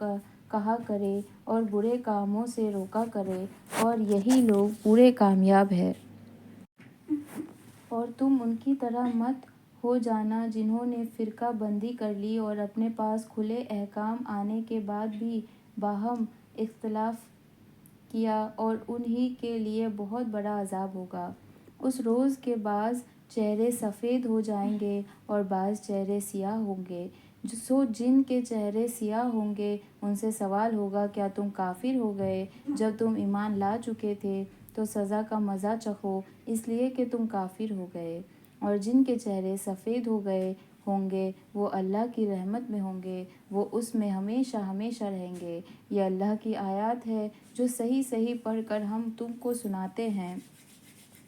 کہا کرے اور برے کاموں سے روکا کرے، اور یہی لوگ پورے کامیاب ہیں۔ اور تم ان کی طرح مت ہو جانا جنہوں نے فرقہ بندی کر لی اور اپنے پاس کھلے احکام آنے کے بعد بھی باہم اختلاف کیا، اور انہی کے لیے بہت بڑا عذاب ہوگا۔ اس روز کے بعض چہرے سفید ہو جائیں گے اور بعض چہرے سیاہ ہوں گے، سو جن کے چہرے سیاہ ہوں گے ان سے سوال ہوگا کیا تم کافر ہو گئے جب تم ایمان لا چکے تھے تو سزا کا مزہ چکھو اس لیے کہ تم کافر ہو گئے، اور جن کے چہرے سفید ہو گئے ہوں گے وہ اللہ کی رحمت میں ہوں گے، وہ اس میں ہمیشہ ہمیشہ رہیں گے۔ یہ اللہ کی آیات ہے جو صحیح صحیح پڑھ کر ہم تم کو سناتے ہیں،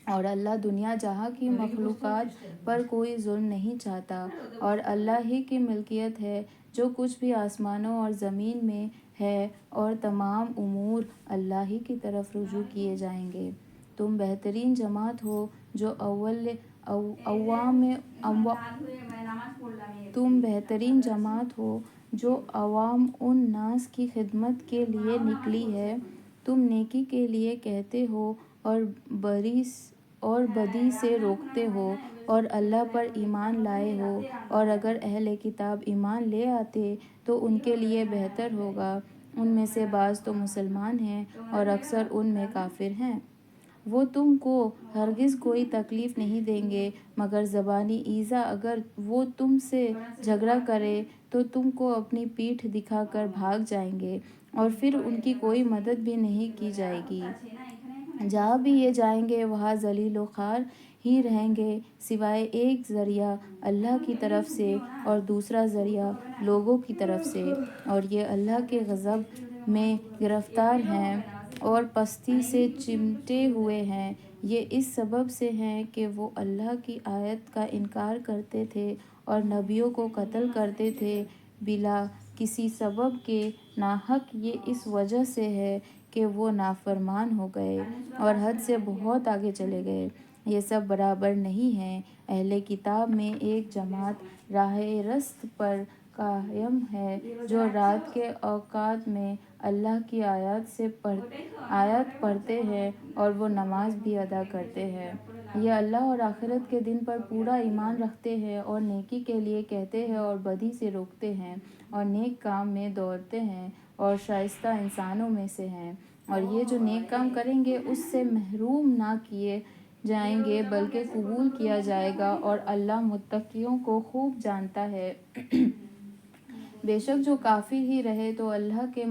اور اللہ دنیا جہاں کی مخلوقات پر کوئی ظلم نہیں چاہتا، اور اللہ ہی کی ملکیت ہے جو کچھ بھی آسمانوں اور زمین میں ہے، اور تمام امور اللہ ہی کی طرف رجوع کیے جائیں گے۔ تم بہترین جماعت ہو جو عوام الناس کی خدمت کے لیے نکلی ہے۔ تم نیکی کے لیے کہتے ہو اور بدی سے روکتے ہو، اور اللہ پر ایمان لائے ہو، اور اگر اہل کتاب ایمان لے آتے تو ان کے لیے بہتر ہوگا، ان میں سے بعض تو مسلمان ہیں اور اکثر ان میں کافر ہیں۔ وہ تم کو ہرگز کوئی تکلیف نہیں دیں گے مگر زبانی ایذا، اگر وہ تم سے جھگڑا کرے تو تم کو اپنی پیٹھ دکھا کر بھاگ جائیں گے، اور پھر ان کی کوئی مدد بھی نہیں کی جائے گی۔ جہاں بھی یہ جائیں گے وہاں ذلیل و خوار ہی رہیں گے، سوائے ایک ذریعہ اللہ کی طرف سے اور دوسرا ذریعہ لوگوں کی طرف سے، اور یہ اللہ کے غضب میں گرفتار ہیں اور پستی سے چمٹے ہوئے ہیں۔ یہ اس سبب سے ہے کہ وہ اللہ کی آیت کا انکار کرتے تھے اور نبیوں کو قتل کرتے تھے بلا کسی سبب کے ناحق۔ یہ اس وجہ سے ہے کہ وہ نافرمان ہو گئے اور حد سے بہت آگے چلے گئے۔ یہ سب برابر نہیں ہیں۔ اہل کتاب میں ایک جماعت راہ راست پر قائم ہے جو رات کے اوقات میں اللہ کی آیات پڑھتے ہیں اور وہ نماز بھی ادا کرتے ہیں۔ یہ اللہ اور آخرت کے دن پر پورا ایمان رکھتے ہیں اور نیکی کے لیے کہتے ہیں اور بدی سے روکتے ہیں اور نیک کام میں دوڑتے ہیں اور شائستہ انسانوں میں سے ہیں، اور یہ جو نیک کام کریں گے اس سے محروم نہ کیے جائیں گے بلکہ قبول کیا جائے گا، اور اللہ متقیوں کو خوب جانتا ہے۔ بے شک جو کافر ہی رہے تو اللہ کے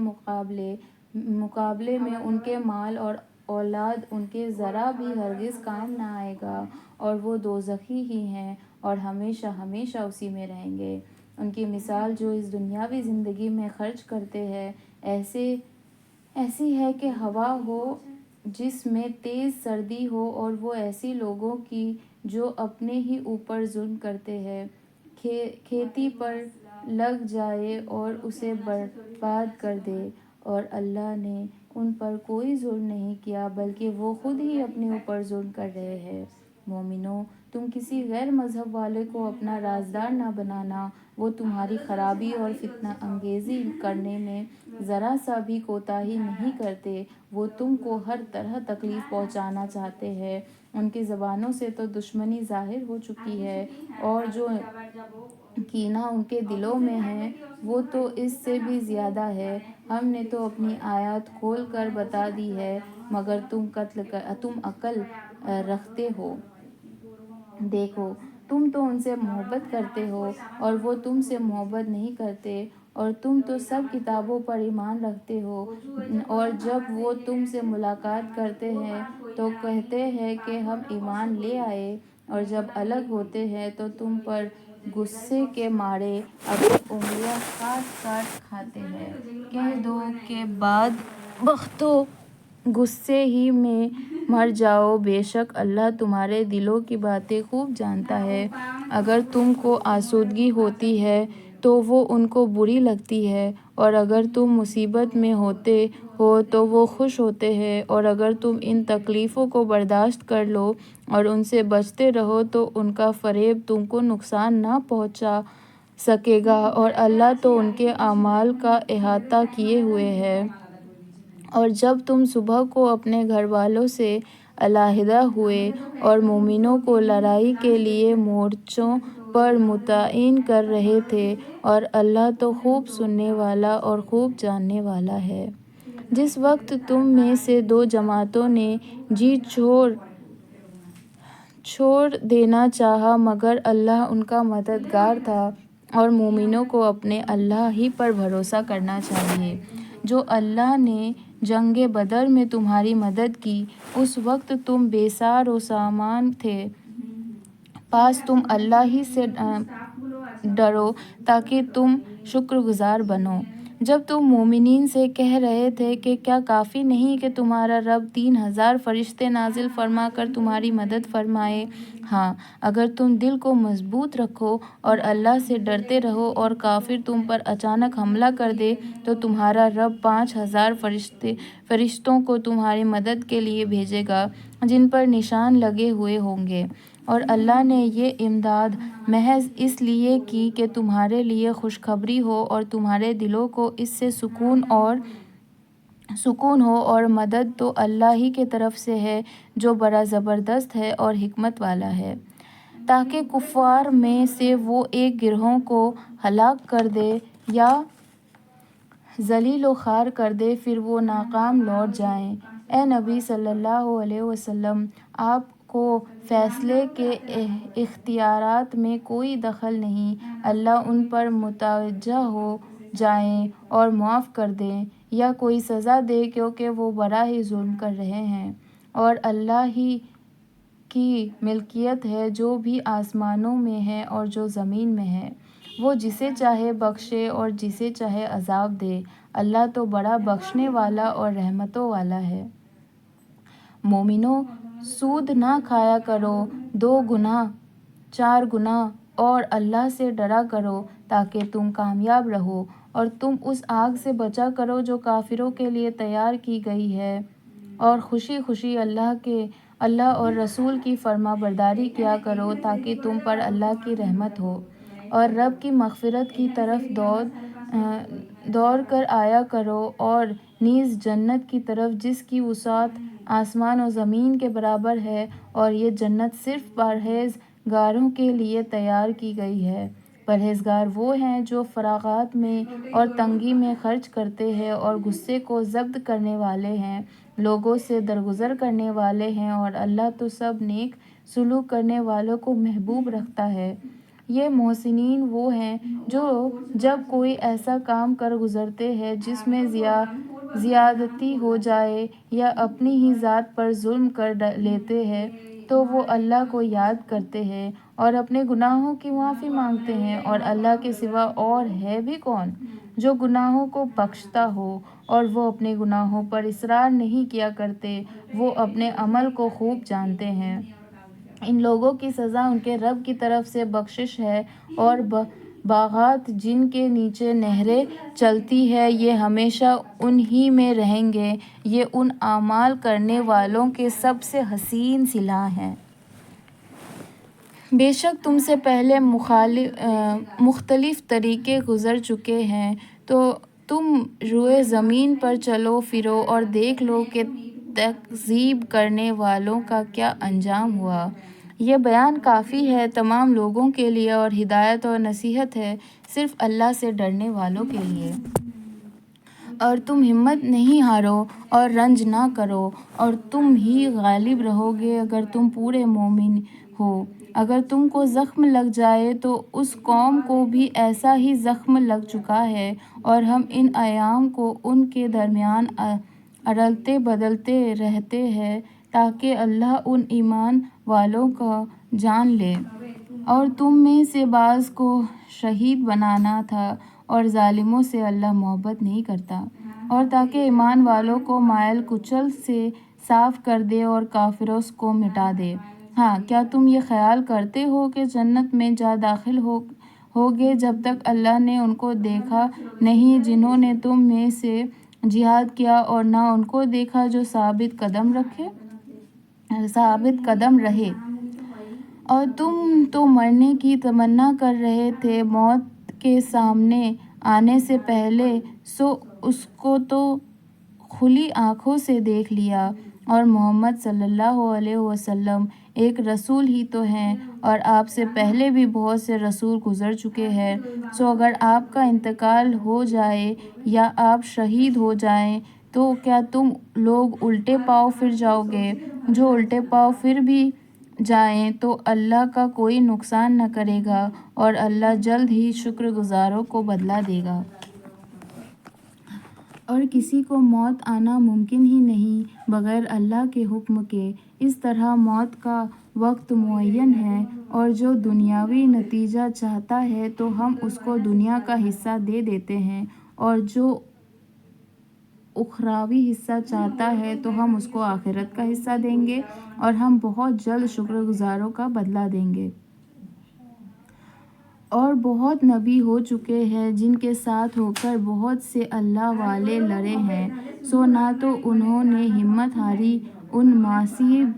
مقابلے میں ان کے مال اور اولاد ان کے ذرا بھی ہرگز کام نہ آئے گا، اور وہ دوزخی ہی ہیں اور ہمیشہ ہمیشہ اسی میں رہیں گے۔ ان کی مثال جو اس دنیاوی زندگی میں خرچ کرتے ہیں ایسے ایسی ہے کہ ہوا ہو جس میں تیز سردی ہو، اور وہ ایسی لوگوں کی جو اپنے ہی اوپر ظلم کرتے ہیں، کھیتی پر لگ جائے اور اسے برباد کر دے، اور اللہ نے ان پر کوئی ظلم نہیں کیا بلکہ وہ خود ہی اپنے اوپر ظلم کر رہے ہیں۔ مومنو، تم کسی غیر مذہب والے کو اپنا رازدار نہ بنانا، وہ تمہاری خرابی اور فتنہ انگیزی کرنے میں ذرا سا بھی کوتاہی نہیں کرتے، وہ تم کو ہر طرح تکلیف پہنچانا چاہتے ہیں، ان کی زبانوں سے تو دشمنی ظاہر ہو چکی ہے، اور جو کینہ ان کے دلوں میں ہے وہ تو اس سے بھی زیادہ ہے۔ ہم نے تو اپنی آیات کھول کر بتا دی ہے، مگر تم عقل رکھتے ہو۔ دیکھو، تم تو ان سے محبت کرتے ہو اور وہ تم سے محبت نہیں کرتے، اور تم تو سب کتابوں پر ایمان رکھتے ہو، اور جب وہ تم سے ملاقات کرتے ہیں تو کہتے ہیں کہ ہم ایمان لے آئے، اور جب الگ ہوتے ہیں تو تم پر غصے کے مارے اپنی انگلیاں کاٹ کاٹ کھاتے ہیں۔ کہہ دو کہ بدبختو، غصے ہی میں مر جاؤ، بے شک اللہ تمہارے دلوں کی باتیں خوب جانتا ہے۔ اگر تم کو آسودگی ہوتی ہے تو وہ ان کو بری لگتی ہے، اور اگر تم مصیبت میں ہوتے ہو تو وہ خوش ہوتے ہیں، اور اگر تم ان تکلیفوں کو برداشت کر لو اور ان سے بچتے رہو تو ان کا فریب تم کو نقصان نہ پہنچا سکے گا، اور اللہ تو ان کے اعمال کا احاطہ کیے ہوئے ہے۔ اور جب تم صبح کو اپنے گھر والوں سے علیحدہ ہوئے اور مومنوں کو لڑائی کے لیے مورچوں پر متعین کر رہے تھے، اور اللہ تو خوب سننے والا اور خوب جاننے والا ہے۔ جس وقت تم میں سے دو جماعتوں نے جی چھوڑ دینا چاہا، مگر اللہ ان کا مددگار تھا، اور مومنوں کو اپنے اللہ ہی پر بھروسہ کرنا چاہیے۔ جو اللہ نے جنگ بدر میں تمہاری مدد کی، اس وقت تم بے سار و سامان تھے، بس تم اللہ ہی سے ڈرو تاکہ تم شکر گزار بنو۔ جب تم مومنین سے کہہ رہے تھے کہ کیا کافی نہیں کہ تمہارا رب 3000 فرشتے نازل فرما کر تمہاری مدد فرمائے؟ ہاں، اگر تم دل کو مضبوط رکھو اور اللہ سے ڈرتے رہو اور کافر تم پر اچانک حملہ کر دے تو تمہارا رب 5000 فرشتوں کو تمہاری مدد کے لیے بھیجے گا جن پر نشان لگے ہوئے ہوں گے، اور اللہ نے یہ امداد محض اس لیے کی کہ تمہارے لیے خوشخبری ہو اور تمہارے دلوں کو اس سے سکون ہو، اور مدد تو اللہ ہی کی طرف سے ہے جو بڑا زبردست ہے اور حکمت والا ہے، تاکہ کفار میں سے وہ ایک گروہ کو ہلاک کر دے یا ذلیل و خوار کر دے، پھر وہ ناکام لوٹ جائیں۔ اے نبی صلی اللہ علیہ وسلم، آپ کو فیصلے کے اختیارات میں کوئی دخل نہیں، اللہ ان پر متوجہ ہو جائیں اور معاف کر دیں یا کوئی سزا دے، کیونکہ وہ بڑا ہی ظلم کر رہے ہیں، اور اللہ ہی کی ملکیت ہے جو بھی آسمانوں میں ہے اور جو زمین میں ہے، وہ جسے چاہے بخشے اور جسے چاہے عذاب دے، اللہ تو بڑا بخشنے والا اور رحمتوں والا ہے۔ مومنو، سود نہ کھایا کرو، 2 گنا 4 گنا، اور اللہ سے ڈرا کرو تاکہ تم کامیاب رہو، اور تم اس آگ سے بچا کرو جو کافروں کے لیے تیار کی گئی ہے، اور خوشی خوشی اللہ اور رسول کی فرما برداری کیا کرو تاکہ تم پر اللہ کی رحمت ہو، اور رب کی مغفرت کی طرف دوڑ کر آیا کرو، اور نیز جنت کی طرف جس کی وسعت آسمان و زمین کے برابر ہے، اور یہ جنت صرف پرہیزگاروں کے لیے تیار کی گئی ہے۔ پرہیزگار وہ ہیں جو فراغت میں اور تنگی میں خرچ کرتے ہیں، اور غصے کو ضبط کرنے والے ہیں، لوگوں سے درگزر کرنے والے ہیں، اور اللہ تو سب نیک سلوک کرنے والوں کو محبوب رکھتا ہے۔ یہ محسنین وہ ہیں جو جب کوئی ایسا کام کر گزرتے ہیں جس میں زیادتی ہو جائے یا اپنی ہی ذات پر ظلم کر لیتے ہیں تو وہ اللہ کو یاد کرتے ہیں اور اپنے گناہوں کی معافی مانگتے ہیں، اور اللہ کے سوا اور ہے بھی کون جو گناہوں کو بخشتا ہو اور وہ اپنے گناہوں پر اصرار نہیں کیا کرتے، وہ اپنے عمل کو خوب جانتے ہیں۔ ان لوگوں کی سزا ان کے رب کی طرف سے بخشش ہے، اور باغات جن کے نیچے نہریں چلتی ہیں یہ ہمیشہ انہی میں رہیں گے۔ یہ ان اعمال کرنے والوں کے سب سے حسین صلہ ہیں۔ بے شک تم سے پہلے مختلف طریقے گزر چکے ہیں، تو تم روئے زمین پر چلو پھرو اور دیکھ لو کہ تکذیب کرنے والوں کا کیا انجام ہوا۔ یہ بیان کافی ہے تمام لوگوں کے لیے اور ہدایت اور نصیحت ہے صرف اللہ سے ڈرنے والوں کے لیے۔ اور تم ہمت نہیں ہارو اور رنج نہ کرو، اور تم ہی غالب رہو گے اگر تم پورے مومن ہو۔ اگر تم کو زخم لگ جائے تو اس قوم کو بھی ایسا ہی زخم لگ چکا ہے، اور ہم ان ایام کو ان کے درمیان اڑلتے بدلتے رہتے ہیں تاکہ اللہ ان ایمان والوں کا جان لے۔ اور تم میں سے بعض کو شہید بنانا تھا، اور ظالموں سے اللہ محبت نہیں کرتا۔ اور تاکہ ایمان والوں کو مائل کچل سے صاف کر دے اور کافروں کو مٹا دے۔ ہاں، کیا تم یہ خیال کرتے ہو کہ جنت میں جا داخل ہوگے جب تک اللہ نے ان کو دیکھا نہیں جنہوں نے تم میں سے جہاد کیا، اور نہ ان کو دیکھا جو ثابت قدم رہے؟ اور تم تو مرنے کی تمنا کر رہے تھے موت کے سامنے آنے سے پہلے، سو اس کو تو کھلی آنکھوں سے دیکھ لیا۔ اور محمد صلی اللہ علیہ وسلم ایک رسول ہی تو ہیں، اور آپ سے پہلے بھی بہت سے رسول گزر چکے ہیں۔ سو اگر آپ کا انتقال ہو جائے یا آپ شہید ہو جائیں تو کیا تم لوگ الٹے پاؤں پھر جاؤ گے؟ جو الٹے پاؤں پھر بھی جائیں تو اللہ کا کوئی نقصان نہ کرے گا، اور اللہ جلد ہی شکر گزاروں کو بدلہ دے گا۔ اور کسی کو موت آنا ممکن ہی نہیں بغیر اللہ کے حکم کے۔ اس طرح موت کا وقت معین ہے، اور جو دنیاوی نتیجہ چاہتا ہے تو ہم اس کو دنیا کا حصہ دے دیتے ہیں، اور جو اخروی حصہ چاہتا ہے تو ہم اس کو آخرت کا حصہ دیں گے، اور ہم بہت جلد شکر گزاروں کا بدلہ دیں گے۔ اور بہت نبی ہو چکے ہیں جن کے ساتھ ہو کر بہت سے اللہ والے لڑے ہیں، سو نہ تو انہوں نے ہمت ہاری ان مصائب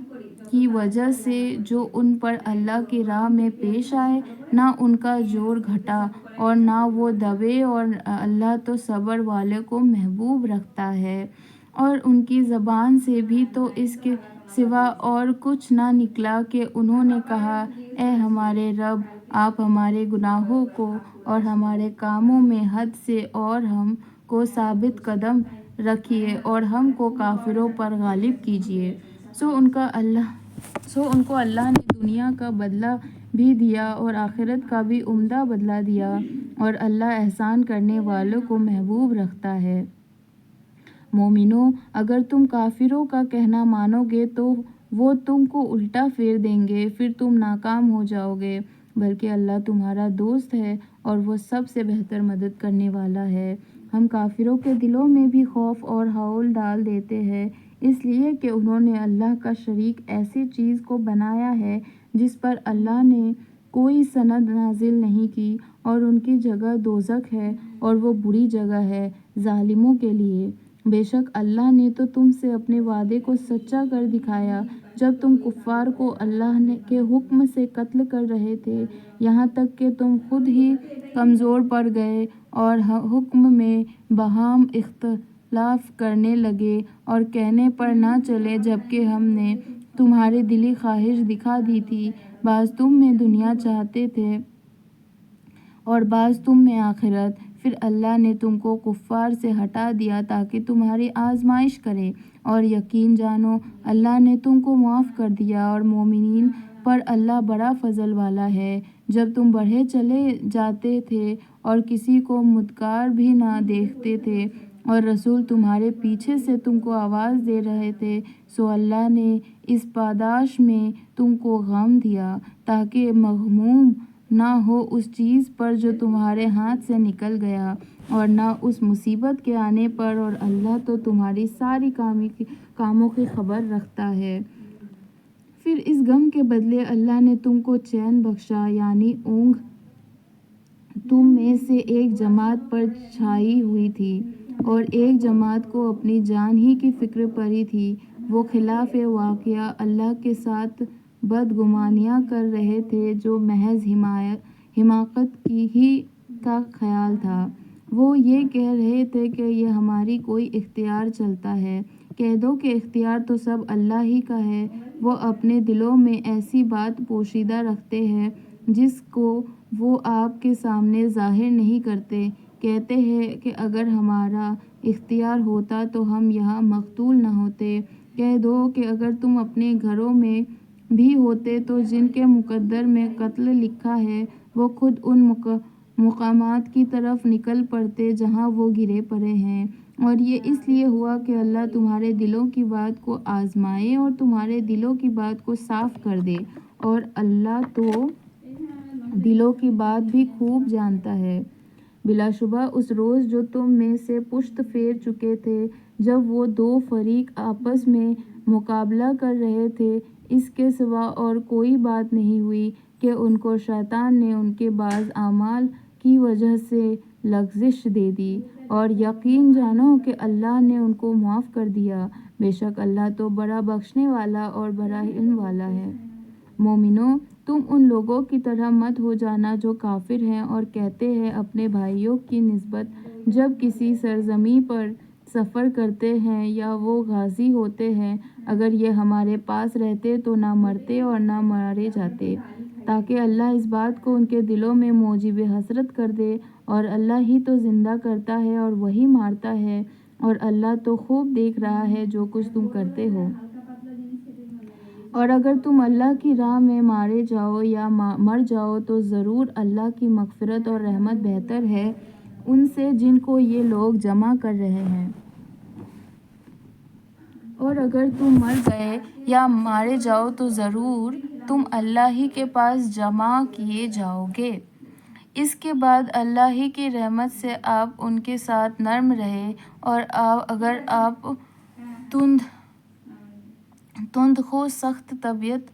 کی وجہ سے جو ان پر اللہ کی راہ میں پیش آئے، نہ ان کا زور گھٹا اور نہ وہ دبے، اور اللہ تو صبر والوں کو محبوب رکھتا ہے۔ اور ان کی زبان سے بھی تو اس کے سوا اور کچھ نہ نکلا کہ انہوں نے کہا، اے ہمارے رب، آپ ہمارے گناہوں کو اور ہمارے کاموں میں حد سے اور ہم کو ثابت قدم رکھیے اور ہم کو کافروں پر غالب کیجیے۔ سو ان کو اللہ نے دنیا کا بدلہ بھی دیا اور آخرت کا بھی عمدہ بدلہ دیا، اور اللہ احسان کرنے والوں کو محبوب رکھتا ہے۔ مومنو، اگر تم کافروں کا کہنا مانو گے تو وہ تم کو الٹا پھیر دیں گے، پھر تم ناکام ہو جاؤ گے، بلکہ اللہ تمہارا دوست ہے اور وہ سب سے بہتر مدد کرنے والا ہے۔ ہم کافروں کے دلوں میں بھی خوف اور ہول ڈال دیتے ہیں، اس لیے کہ انہوں نے اللہ کا شریک ایسی چیز کو بنایا ہے جس پر اللہ نے کوئی سند نازل نہیں کی، اور ان کی جگہ دوزخ ہے اور وہ بری جگہ ہے ظالموں کے لیے۔ بے شک اللہ نے تو تم سے اپنے وعدے کو سچا کر دکھایا جب تم کفار کو اللہ کے حکم سے قتل کر رہے تھے، یہاں تک کہ تم خود ہی کمزور پڑ گئے اور حکم میں باہم اختلاف کرنے لگے اور کہنے پر نہ چلے، جبکہ ہم نے تمہاری دلی خواہش دکھا دی تھی، بعض تم میں دنیا چاہتے تھے اور بعض تم میں آخرت، پھر اللہ نے تم کو کفار سے ہٹا دیا تاکہ تمہاری آزمائش کرے، اور یقین جانو اللہ نے تم کو معاف کر دیا، اور مومنین پر اللہ بڑا فضل والا ہے۔ جب تم بڑھے چلے جاتے تھے اور کسی کو مدکار بھی نہ دیکھتے تھے اور رسول تمہارے پیچھے سے تم کو آواز دے رہے تھے، سو اللہ نے اس پاداش میں تم کو غم دیا تاکہ مغموم نہ ہو اس چیز پر جو تمہارے ہاتھ سے نکل گیا اور نہ اس مصیبت کے آنے پر، اور اللہ تو تمہاری ساری کاموں کی خبر رکھتا ہے۔ پھر اس غم کے بدلے اللہ نے تم کو چین بخشا، یعنی اونگ تم میں سے ایک جماعت پر چھائی ہوئی تھی اور ایک جماعت کو اپنی جان ہی کی فکر پڑی تھی۔ وہ خلاف واقعہ اللہ کے ساتھ بدگمانیاں کر رہے تھے جو محض حماقت کی ہی کا خیال تھا۔ وہ یہ کہہ رہے تھے کہ یہ ہماری کوئی اختیار چلتا ہے۔ کہہ دو کہ اختیار تو سب اللہ ہی کا ہے۔ وہ اپنے دلوں میں ایسی بات پوشیدہ رکھتے ہیں جس کو وہ آپ کے سامنے ظاہر نہیں کرتے۔ کہتے ہیں کہ اگر ہمارا اختیار ہوتا تو ہم یہاں مقتول نہ ہوتے۔ کہہ دو کہ اگر تم اپنے گھروں میں بھی ہوتے تو جن کے مقدر میں قتل لکھا ہے وہ خود ان مقامات کی طرف نکل پڑتے جہاں وہ گرے پڑے ہیں۔ اور یہ اس لیے ہوا کہ اللہ تمہارے دلوں کی بات کو آزمائے اور تمہارے دلوں کی بات کو صاف کر دے، اور اللہ تو دلوں کی بات بھی خوب جانتا ہے۔ بلا شبہ اس روز جو تم میں سے پشت پھیر چکے تھے، جب وہ دو فریق آپس میں مقابلہ کر رہے تھے، اس کے سوا اور کوئی بات نہیں ہوئی کہ ان کو شیطان نے ان کے بعض اعمال کی وجہ سے لغزش دے دی، اور یقین جانو کہ اللہ نے ان کو معاف کر دیا۔ بے شک اللہ تو بڑا بخشنے والا اور بڑا علم والا ہے۔ مومنو، تم ان لوگوں کی طرح مت ہو جانا جو کافر ہیں اور کہتے ہیں اپنے بھائیوں کی نسبت جب کسی سرزمین پر سفر کرتے ہیں یا وہ غازی ہوتے ہیں، اگر یہ ہمارے پاس رہتے تو نہ مرتے اور نہ مارے جاتے، تاکہ اللہ اس بات کو ان کے دلوں میں موجب حسرت کر دے، اور اللہ ہی تو زندہ کرتا ہے اور وہی مارتا ہے، اور اللہ تو خوب دیکھ رہا ہے جو کچھ تم کرتے ہو۔ اور اگر تم اللہ کی راہ میں مارے جاؤ یا مر جاؤ تو ضرور اللہ کی مغفرت اور رحمت بہتر ہے ان سے جن کو یہ لوگ جمع کر رہے ہیں۔ اور اگر تم مر گئے یا مارے جاؤ تو ضرور تم اللہ ہی کے پاس جمع کیے جاؤ گے۔ اس کے بعد اللہ ہی کی رحمت سے آپ ان کے ساتھ نرم رہے، اور اگر آپ تندخو سخت طبیعت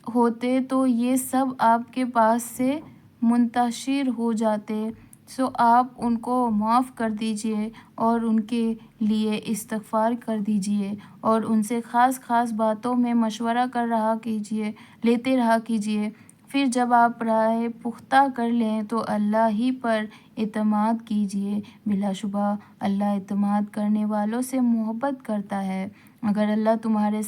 ہوتے تو یہ سب آپ کے پاس سے منتشر ہو جاتے، سو آپ ان کو معاف کر دیجئے اور ان کے لیے استغفار کر دیجئے، اور ان سے خاص باتوں میں مشورہ لیتے رہا کیجئے۔ پھر جب آپ رائے پختہ کر لیں تو اللہ ہی پر اعتماد کیجئے، بلا شبہ اللہ اعتماد کرنے والوں سے محبت کرتا ہے۔ اگر اللہ تمہارے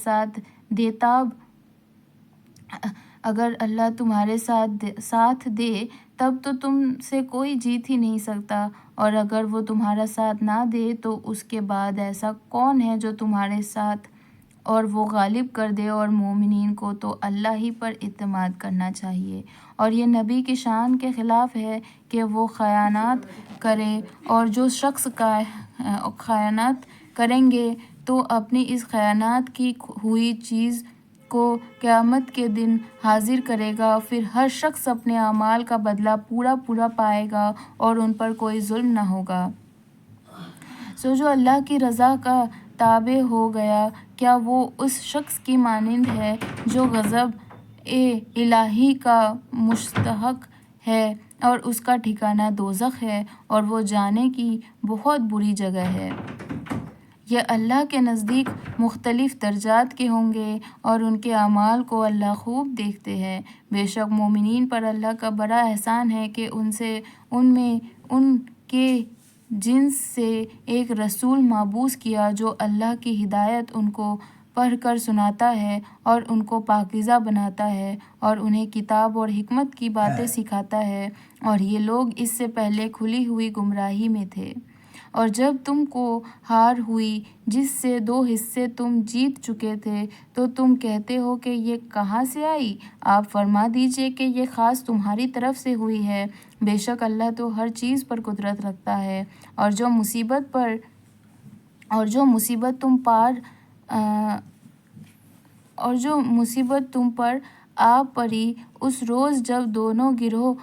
ساتھ دے تب تو تم سے کوئی جیت ہی نہیں سکتا، اور اگر وہ تمہارا ساتھ نہ دے تو اس کے بعد ایسا کون ہے جو تمہارے ساتھ اور وہ غالب کر دے، اور مومنین کو تو اللہ ہی پر اعتماد کرنا چاہیے۔ اور یہ نبی کی شان کے خلاف ہے کہ وہ خیانت کرے، اور جو شخص خیانت کریں گے تو اپنی اس خیانت کی ہوئی چیز کو قیامت کے دن حاضر کرے گا، پھر ہر شخص اپنے اعمال کا بدلہ پورا پائے گا اور ان پر کوئی ظلم نہ ہوگا۔ سو جو اللہ کی رضا کا تابع ہو گیا، کیا وہ اس شخص کی مانند ہے جو غضب الہی کا مستحق ہے اور اس کا ٹھکانہ دوزخ ہے، اور وہ جانے کی بہت بری جگہ ہے۔ یہ اللہ کے نزدیک مختلف درجات کے ہوں گے اور ان کے اعمال کو اللہ خوب دیکھتے ہیں۔ بے شک مومنین پر اللہ کا بڑا احسان ہے کہ ان میں ان کے جنس سے ایک رسول مبعوث کیا جو اللہ کی ہدایت ان کو پڑھ کر سناتا ہے اور ان کو پاکیزہ بناتا ہے اور انہیں کتاب اور حکمت کی باتیں سکھاتا ہے، اور یہ لوگ اس سے پہلے کھلی ہوئی گمراہی میں تھے۔ اور جب تم کو ہار ہوئی جس سے 2 حصے تم جیت چکے تھے تو تم کہتے ہو کہ یہ کہاں سے آئی؟ آپ فرما دیجئے کہ یہ خاص تمہاری طرف سے ہوئی ہے۔ بے شک اللہ تو ہر چیز پر قدرت رکھتا ہے، اور جو مصیبت تم پر آ پڑی اس روز جب دونوں گروہ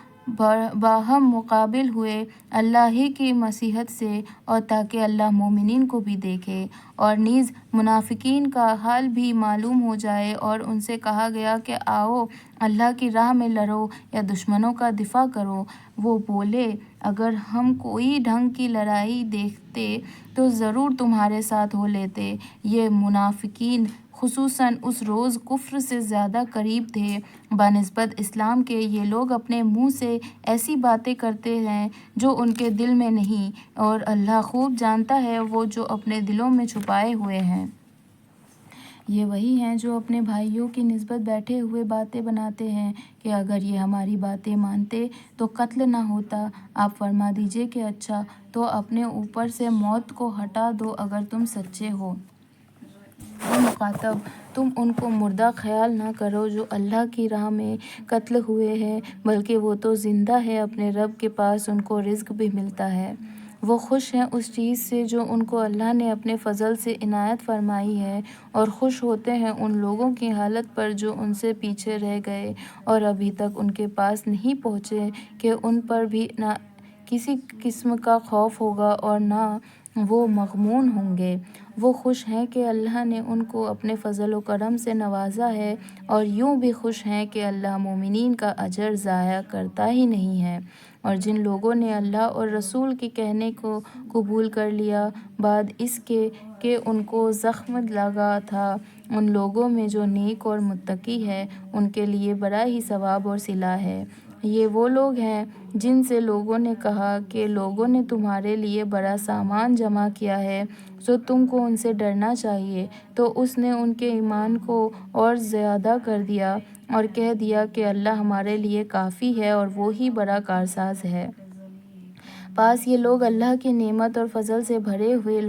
باہم مقابل ہوئے اللہ ہی کی مصیحت سے، اور تاکہ اللہ مومنین کو بھی دیکھے، اور نیز منافقین کا حال بھی معلوم ہو جائے، اور ان سے کہا گیا کہ آؤ اللہ کی راہ میں لڑو یا دشمنوں کا دفاع کرو۔ وہ بولے اگر ہم کوئی ڈھنگ کی لڑائی دیکھتے تو ضرور تمہارے ساتھ ہو لیتے۔ یہ منافقین خصوصاً اس روز کفر سے زیادہ قریب تھے بنسبت اسلام کے۔ یہ لوگ اپنے منہ سے ایسی باتیں کرتے ہیں جو ان کے دل میں نہیں، اور اللہ خوب جانتا ہے وہ جو اپنے دلوں میں چھپائے ہوئے ہیں۔ یہ وہی ہیں جو اپنے بھائیوں کی نسبت بیٹھے ہوئے باتیں بناتے ہیں کہ اگر یہ ہماری باتیں مانتے تو قتل نہ ہوتا۔ آپ فرما دیجئے کہ اچھا تو اپنے اوپر سے موت کو ہٹا دو اگر تم سچے ہو۔ اے مخاطب، تم ان کو مردہ خیال نہ کرو جو اللہ کی راہ میں قتل ہوئے ہیں، بلکہ وہ تو زندہ ہے، اپنے رب کے پاس ان کو رزق بھی ملتا ہے۔ وہ خوش ہیں اس چیز سے جو ان کو اللہ نے اپنے فضل سے عنایت فرمائی ہے، اور خوش ہوتے ہیں ان لوگوں کی حالت پر جو ان سے پیچھے رہ گئے اور ابھی تک ان کے پاس نہیں پہنچے، کہ ان پر بھی نہ کسی قسم کا خوف ہوگا اور نہ وہ مغموم ہوں گے۔ وہ خوش ہیں کہ اللہ نے ان کو اپنے فضل و کرم سے نوازا ہے، اور یوں بھی خوش ہیں کہ اللہ مومنین کا اجر ضائع کرتا ہی نہیں ہے۔ اور جن لوگوں نے اللہ اور رسول کے کہنے کو قبول کر لیا بعد اس کے کہ ان کو زخم لگا تھا، ان لوگوں میں جو نیک اور متقی ہے ان کے لیے بڑا ہی ثواب اور صلہ ہے۔ یہ وہ لوگ ہیں جن سے لوگوں نے کہا کہ لوگوں نے تمہارے لیے بڑا سامان جمع کیا ہے سو تم کو ان سے ڈرنا چاہیے، تو اس نے ان کے ایمان کو اور زیادہ کر دیا اور کہہ دیا کہ اللہ ہمارے لیے کافی ہے اور وہی بڑا کارساز ہے۔ پاس یہ لوگ اللہ کی نعمت اور فضل سے بھرے ہوئے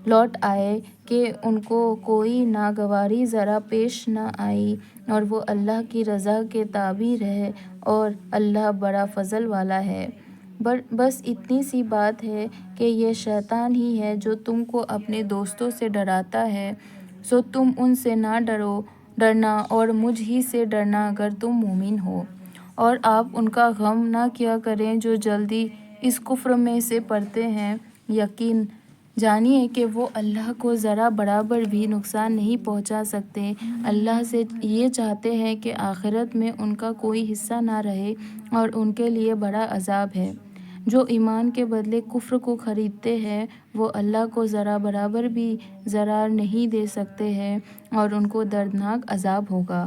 لوٹ آئے کہ ان کو کوئی ناگواری ذرا پیش نہ آئی، اور وہ اللہ کی رضا کے تابع رہے، اور اللہ بڑا فضل والا ہے۔ بس اتنی سی بات ہے کہ یہ شیطان ہی ہے جو تم کو اپنے دوستوں سے ڈراتا ہے، سو تم ان سے نہ ڈرنا اور مجھ ہی سے ڈرنا اگر تم مومن ہو۔ اور آپ ان کا غم نہ کیا کریں جو جلدی اس کفر میں سے پڑتے ہیں، یقین جانیے کہ وہ اللہ کو ذرا برابر بھی نقصان نہیں پہنچا سکتے۔ اللہ سے یہ چاہتے ہیں کہ آخرت میں ان کا کوئی حصہ نہ رہے اور ان کے لیے بڑا عذاب ہے۔ جو ایمان کے بدلے کفر کو خریدتے ہیں وہ اللہ کو ذرا برابر بھی ضرار نہیں دے سکتے ہیں، اور ان کو دردناک عذاب ہوگا۔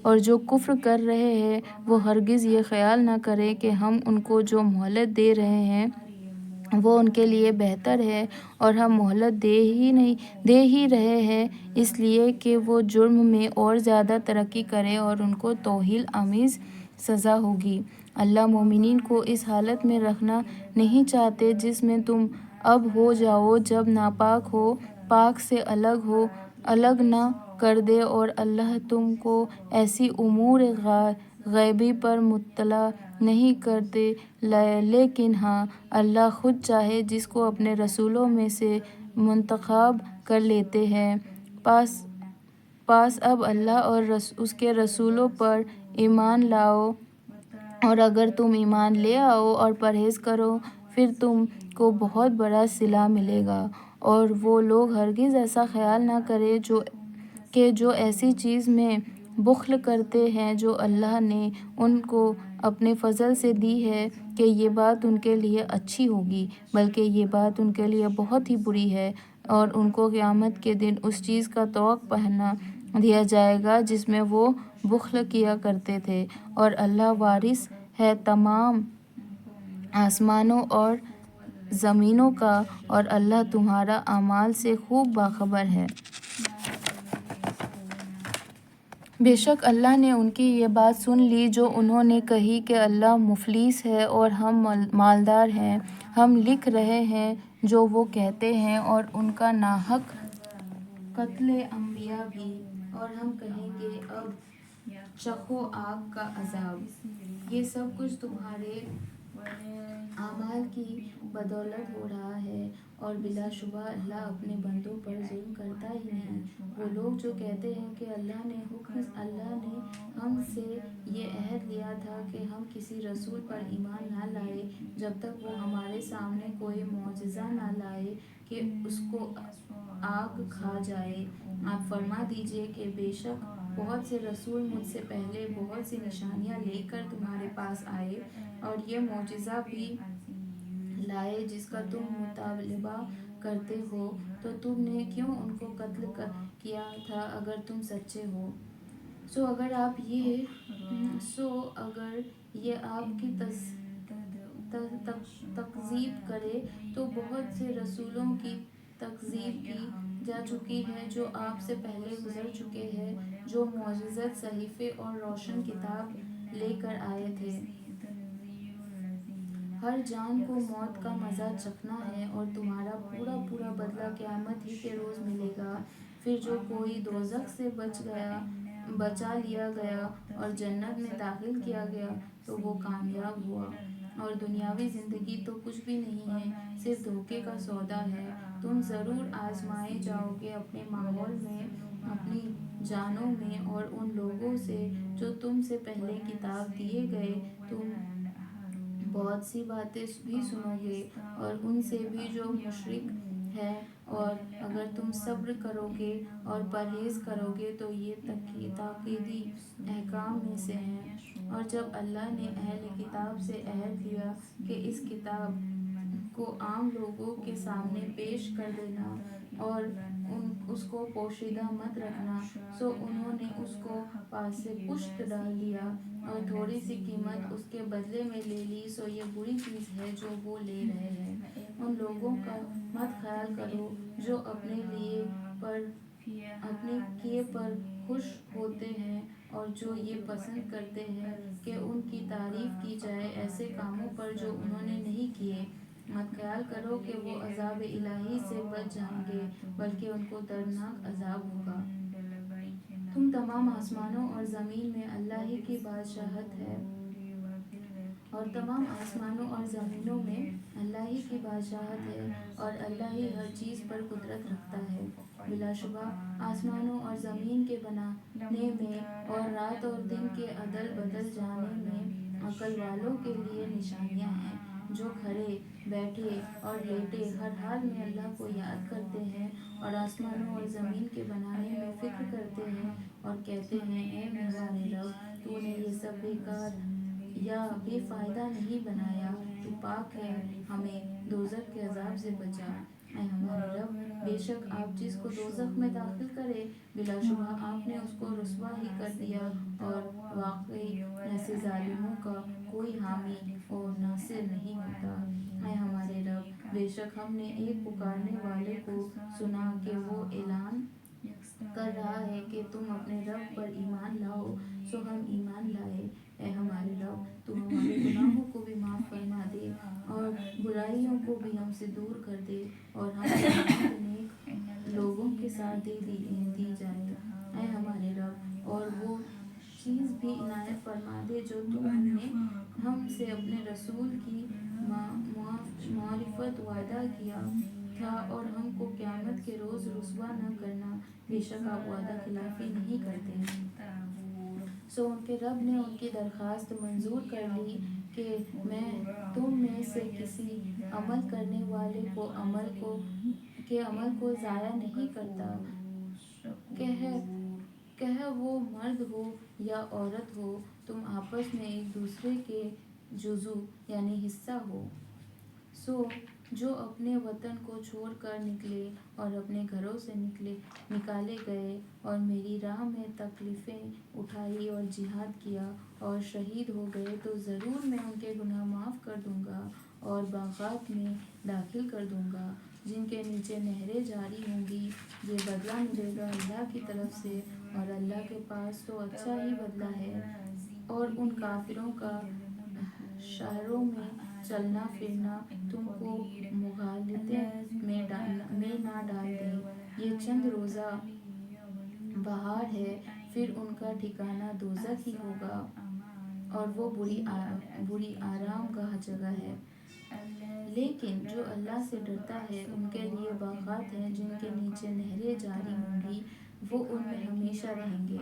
اور جو کفر کر رہے ہیں وہ ہرگز یہ خیال نہ کریں کہ ہم ان کو جو مہلت دے رہے ہیں وہ ان کے لیے بہتر ہے، اور ہم مہلت دے ہی رہے ہیں اس لیے کہ وہ جرم میں اور زیادہ ترقی کریں اور ان کو توہین آمیز سزا ہوگی۔ اللہ مومنین کو اس حالت میں رکھنا نہیں چاہتے جس میں تم اب ہو جاؤ جب ناپاک ہو پاک سے الگ نہ کر دے، اور اللہ تم کو ایسی امور غیبی پر مطلع نہیں کرتے، لیکن ہاں اللہ خود چاہے جس کو اپنے رسولوں میں سے منتخب کر لیتے ہیں۔ پس اب اللہ اور اس کے رسولوں پر ایمان لاؤ، اور اگر تم ایمان لے آؤ اور پرہیز کرو پھر تم کو بہت بڑا صلہ ملے گا۔ اور وہ لوگ ہرگز ایسا خیال نہ کریں کہ جو ایسی چیز میں بخل کرتے ہیں جو اللہ نے ان کو اپنے فضل سے دی ہے کہ یہ بات ان کے لیے اچھی ہوگی، بلکہ یہ بات ان کے لیے بہت ہی بری ہے، اور ان کو قیامت کے دن اس چیز کا طوق پہنا دیا جائے گا جس میں وہ بخل کیا کرتے تھے۔ اور اللہ وارث ہے تمام آسمانوں اور زمینوں کا، اور اللہ تمہارا اعمال سے خوب باخبر ہے۔ بے شک اللہ نے ان کی یہ بات سن لی جو انہوں نے کہی کہ اللہ مفلس ہے اور ہم مالدار ہیں۔ ہم لکھ رہے ہیں جو وہ کہتے ہیں اور ان کا ناحق قتل انبیاء بھی، اور ہم کہیں گے اب چکھو آگ کا عذاب۔ یہ سب کچھ تمہارے اعمال کی بدولت ہو رہا ہے، اور بلا شبہ اللہ اپنے بندوں پر ظلم کرتا ہی نہیں۔ وہ لوگ جو کہتے ہیں کہ اللہ نے ہم سے یہ عہد لیا تھا کہ ہم کسی رسول پر ایمان نہ لائے جب تک وہ ہمارے سامنے کوئی معجزہ نہ لائے کہ اس کو آگ کھا جائے، آپ فرما دیجئے کہ بے شک بہت سے رسول مجھ سے پہلے بہت سی نشانیاں لے کر تمہارے پاس آئے اور یہ معجزہ بھی لائے جس کا تم مطالبہ کرتے ہو، تو تم نے کیوں ان کو قتل کیا تھا اگر تم سچے ہو؟ سو اگر یہ آپ کی تکذیب کرے تو بہت سے رسولوں کی تکذیب کی جا چکی ہے جو آپ سے پہلے گزر چکے ہیں، جو معجزات، صحیفے اور روشن کتاب لے کر آئے تھے۔ ہر جان کو موت کا مزہ چکھنا ہے اور تمہارا پورا بدلہ قیامت ہی کے روز ملے گا۔ پھر جو کوئی دوزخ سے بچا لیا گیا اور جنت میں داخل کیا گیا تو وہ کامیاب ہوا، اور دنیاوی زندگی تو کچھ بھی نہیں ہے، صرف دھوکے کا سودا ہے۔ تم ضرور آزمائے جاؤ گے اپنے ماحول میں، اپنی جانوں میں، اور ان لوگوں سے جو تم سے پہلے کتاب دیے گئے، تم بہت سی باتیں بھی سنو گے، اور ان سے بھی جو مشرک ہے، اور اگر تم صبر کرو گے اور پرہیز کرو گے تو یہ تاکیدی احکام میں سے ہیں۔ اور جب اللہ نے اہل کتاب سے عہد لیا کہ اس کتاب کو عام لوگوں کے سامنے پیش کر دینا اور اس کو پوشیدہ مت رکھنا، سو انہوں نے اس کو پاس سے پشت ڈال دیا اور تھوڑی سی قیمت اس کے بدلے میں لے لی، سو یہ بری چیز ہے جو وہ لے رہے ہیں۔ ان لوگوں کا مت خیال کرو جو اپنے کیے پر خوش ہوتے ہیں اور جو یہ پسند کرتے ہیں کہ ان کی تعریف کی جائے ایسے کاموں پر جو انہوں نے نہیں کیے۔ مت خیال کرو کہ وہ عذاب الہی سے بچ جائیں گے، بلکہ ان کو دردناک عذاب ہوگا۔ تمام آسمانوں اور زمین میں اللہ ہی کی بادشاہت ہے، اور تمام آسمانوں اور زمینوں میں اللہ ہی کی بادشاہت ہے، اور اللہ ہی ہر چیز پر قدرت رکھتا ہے۔ بلا شبہ آسمانوں اور زمین کے بنانے میں اور رات اور دن کے عدل بدل جانے میں عقل والوں کے لیے نشانیاں ہیں، جو کھڑے، بیٹھے اور لیٹے ہر حال میں اللہ کو یاد کرتے ہیں، اور آسمانوں اور زمین کے بنانے میں فکر کرتے ہیں اور کہتے ہیں، اے ہمارے رب، تو نے یہ سب بیکار یا بے فائدہ نہیں بنایا، تو پاک ہے، ہمیں دوزخ کے عذاب سے بچا۔ اے ہمارے رب، بے شک آپ جس کو دوزخ میں داخل کرے، بلا شبہ آپ نے اس کو رسوا ہی کر دیا، اور واقعی ایسے ظالموں کا کوئی حامی اور ناصر نہیں ہوتا۔ اے ہمارے رب، بے شک ہم نے ایک پکارنے والے کو سنا کہ وہ اعلان کر رہا ہے کہ تم اپنے رب پر ایمان لاؤ، سو ہم ایمان لائے۔ اے ہمارے رب، تو ہمارے گناہوں کو بھی معاف فرما دے اور برائیوں کو بھی ہم سے دور کر دے، اور ہمیں نیک لوگوں کے ساتھ دی جائے۔ اے ہمارے رب، اور وہ چیز بھی عنایت فرما دے جو نے ہم سے اپنے رسول کی معرفت وعدہ کیا تھا، اور ہم کو قیامت کے روز رسوا نہ کرنا، بے شک آپ وعدہ خلافی نہیں کرتے۔ سو ان کے رب نے ان کی درخواست منظور کر لی کہ میں تم میں سے کسی عمل کرنے والے کے عمل کو ضائع نہیں کرتا، کہ وہ مرد ہو یا عورت ہو، تم آپس میں ایک دوسرے کے جزو یعنی حصہ ہو۔ سو جو اپنے وطن کو چھوڑ کر نکلے اور اپنے گھروں سے نکالے گئے اور میری راہ میں تکلیفیں اٹھائی اور جہاد کیا اور شہید ہو گئے، تو ضرور میں ان کے گناہ معاف کر دوں گا اور باغات میں داخل کر دوں گا جن کے نیچے نہریں جاری ہوں گی۔ یہ بدلہ ملے گا اللہ کی طرف سے، اور اللہ کے پاس تو اچھا ہی بدلہ ہے۔ اور ان کافروں کا شہروں میں چلنا پھرنا تم کو مغالطے میں نہ ڈال دے۔ یہ چند روزہ بہار ہے، پھر ان کا ٹھکانہ دوزخ ہی ہوگا۔ اور وہ بری آرام گاہ جگہ ہے۔ لیکن جو اللہ سے ڈرتا ہے ان کے لیے باغات ہیں جن کے نیچے نہریں جاری ہوں گی، وہ ان میں ہمیشہ رہیں گے۔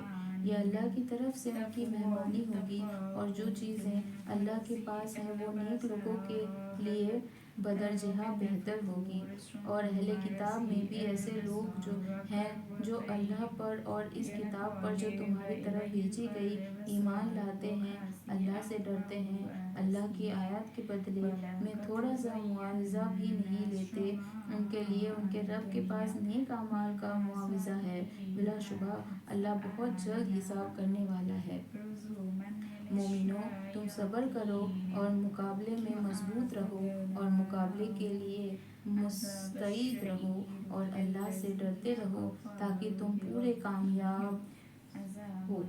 یہ اللہ کی طرف سے ان کی مہمانی ہوگی، اور جو چیزیں اللہ کے پاس ہیں وہ نیک لوگوں کے لیے بدرجہ بہتر ہوگی۔ اور اہل کتاب میں بھی ایسے لوگ جو ہیں جو اللہ پر اور اس کتاب پر جو تمہاری طرف بھیجی گئی ایمان لاتے ہیں، اللہ سے ڈرتے ہیں، اللہ کی آیات کے بدلے میں تھوڑا سا معاوضہ بھی نہیں لیتے، ان کے لیے ان کے رب کے پاس نیک اعمال کا معاوضہ ہے، بلا شبہ اللہ بہت جلد حساب کرنے والا ہے۔ مومنوں، تم صبر کرو اور مقابلے میں مضبوط رہو اور مقابلے کے لیے مستعد رہو اور اللہ سے ڈرتے رہو تاکہ تم پورے کامیاب ہو۔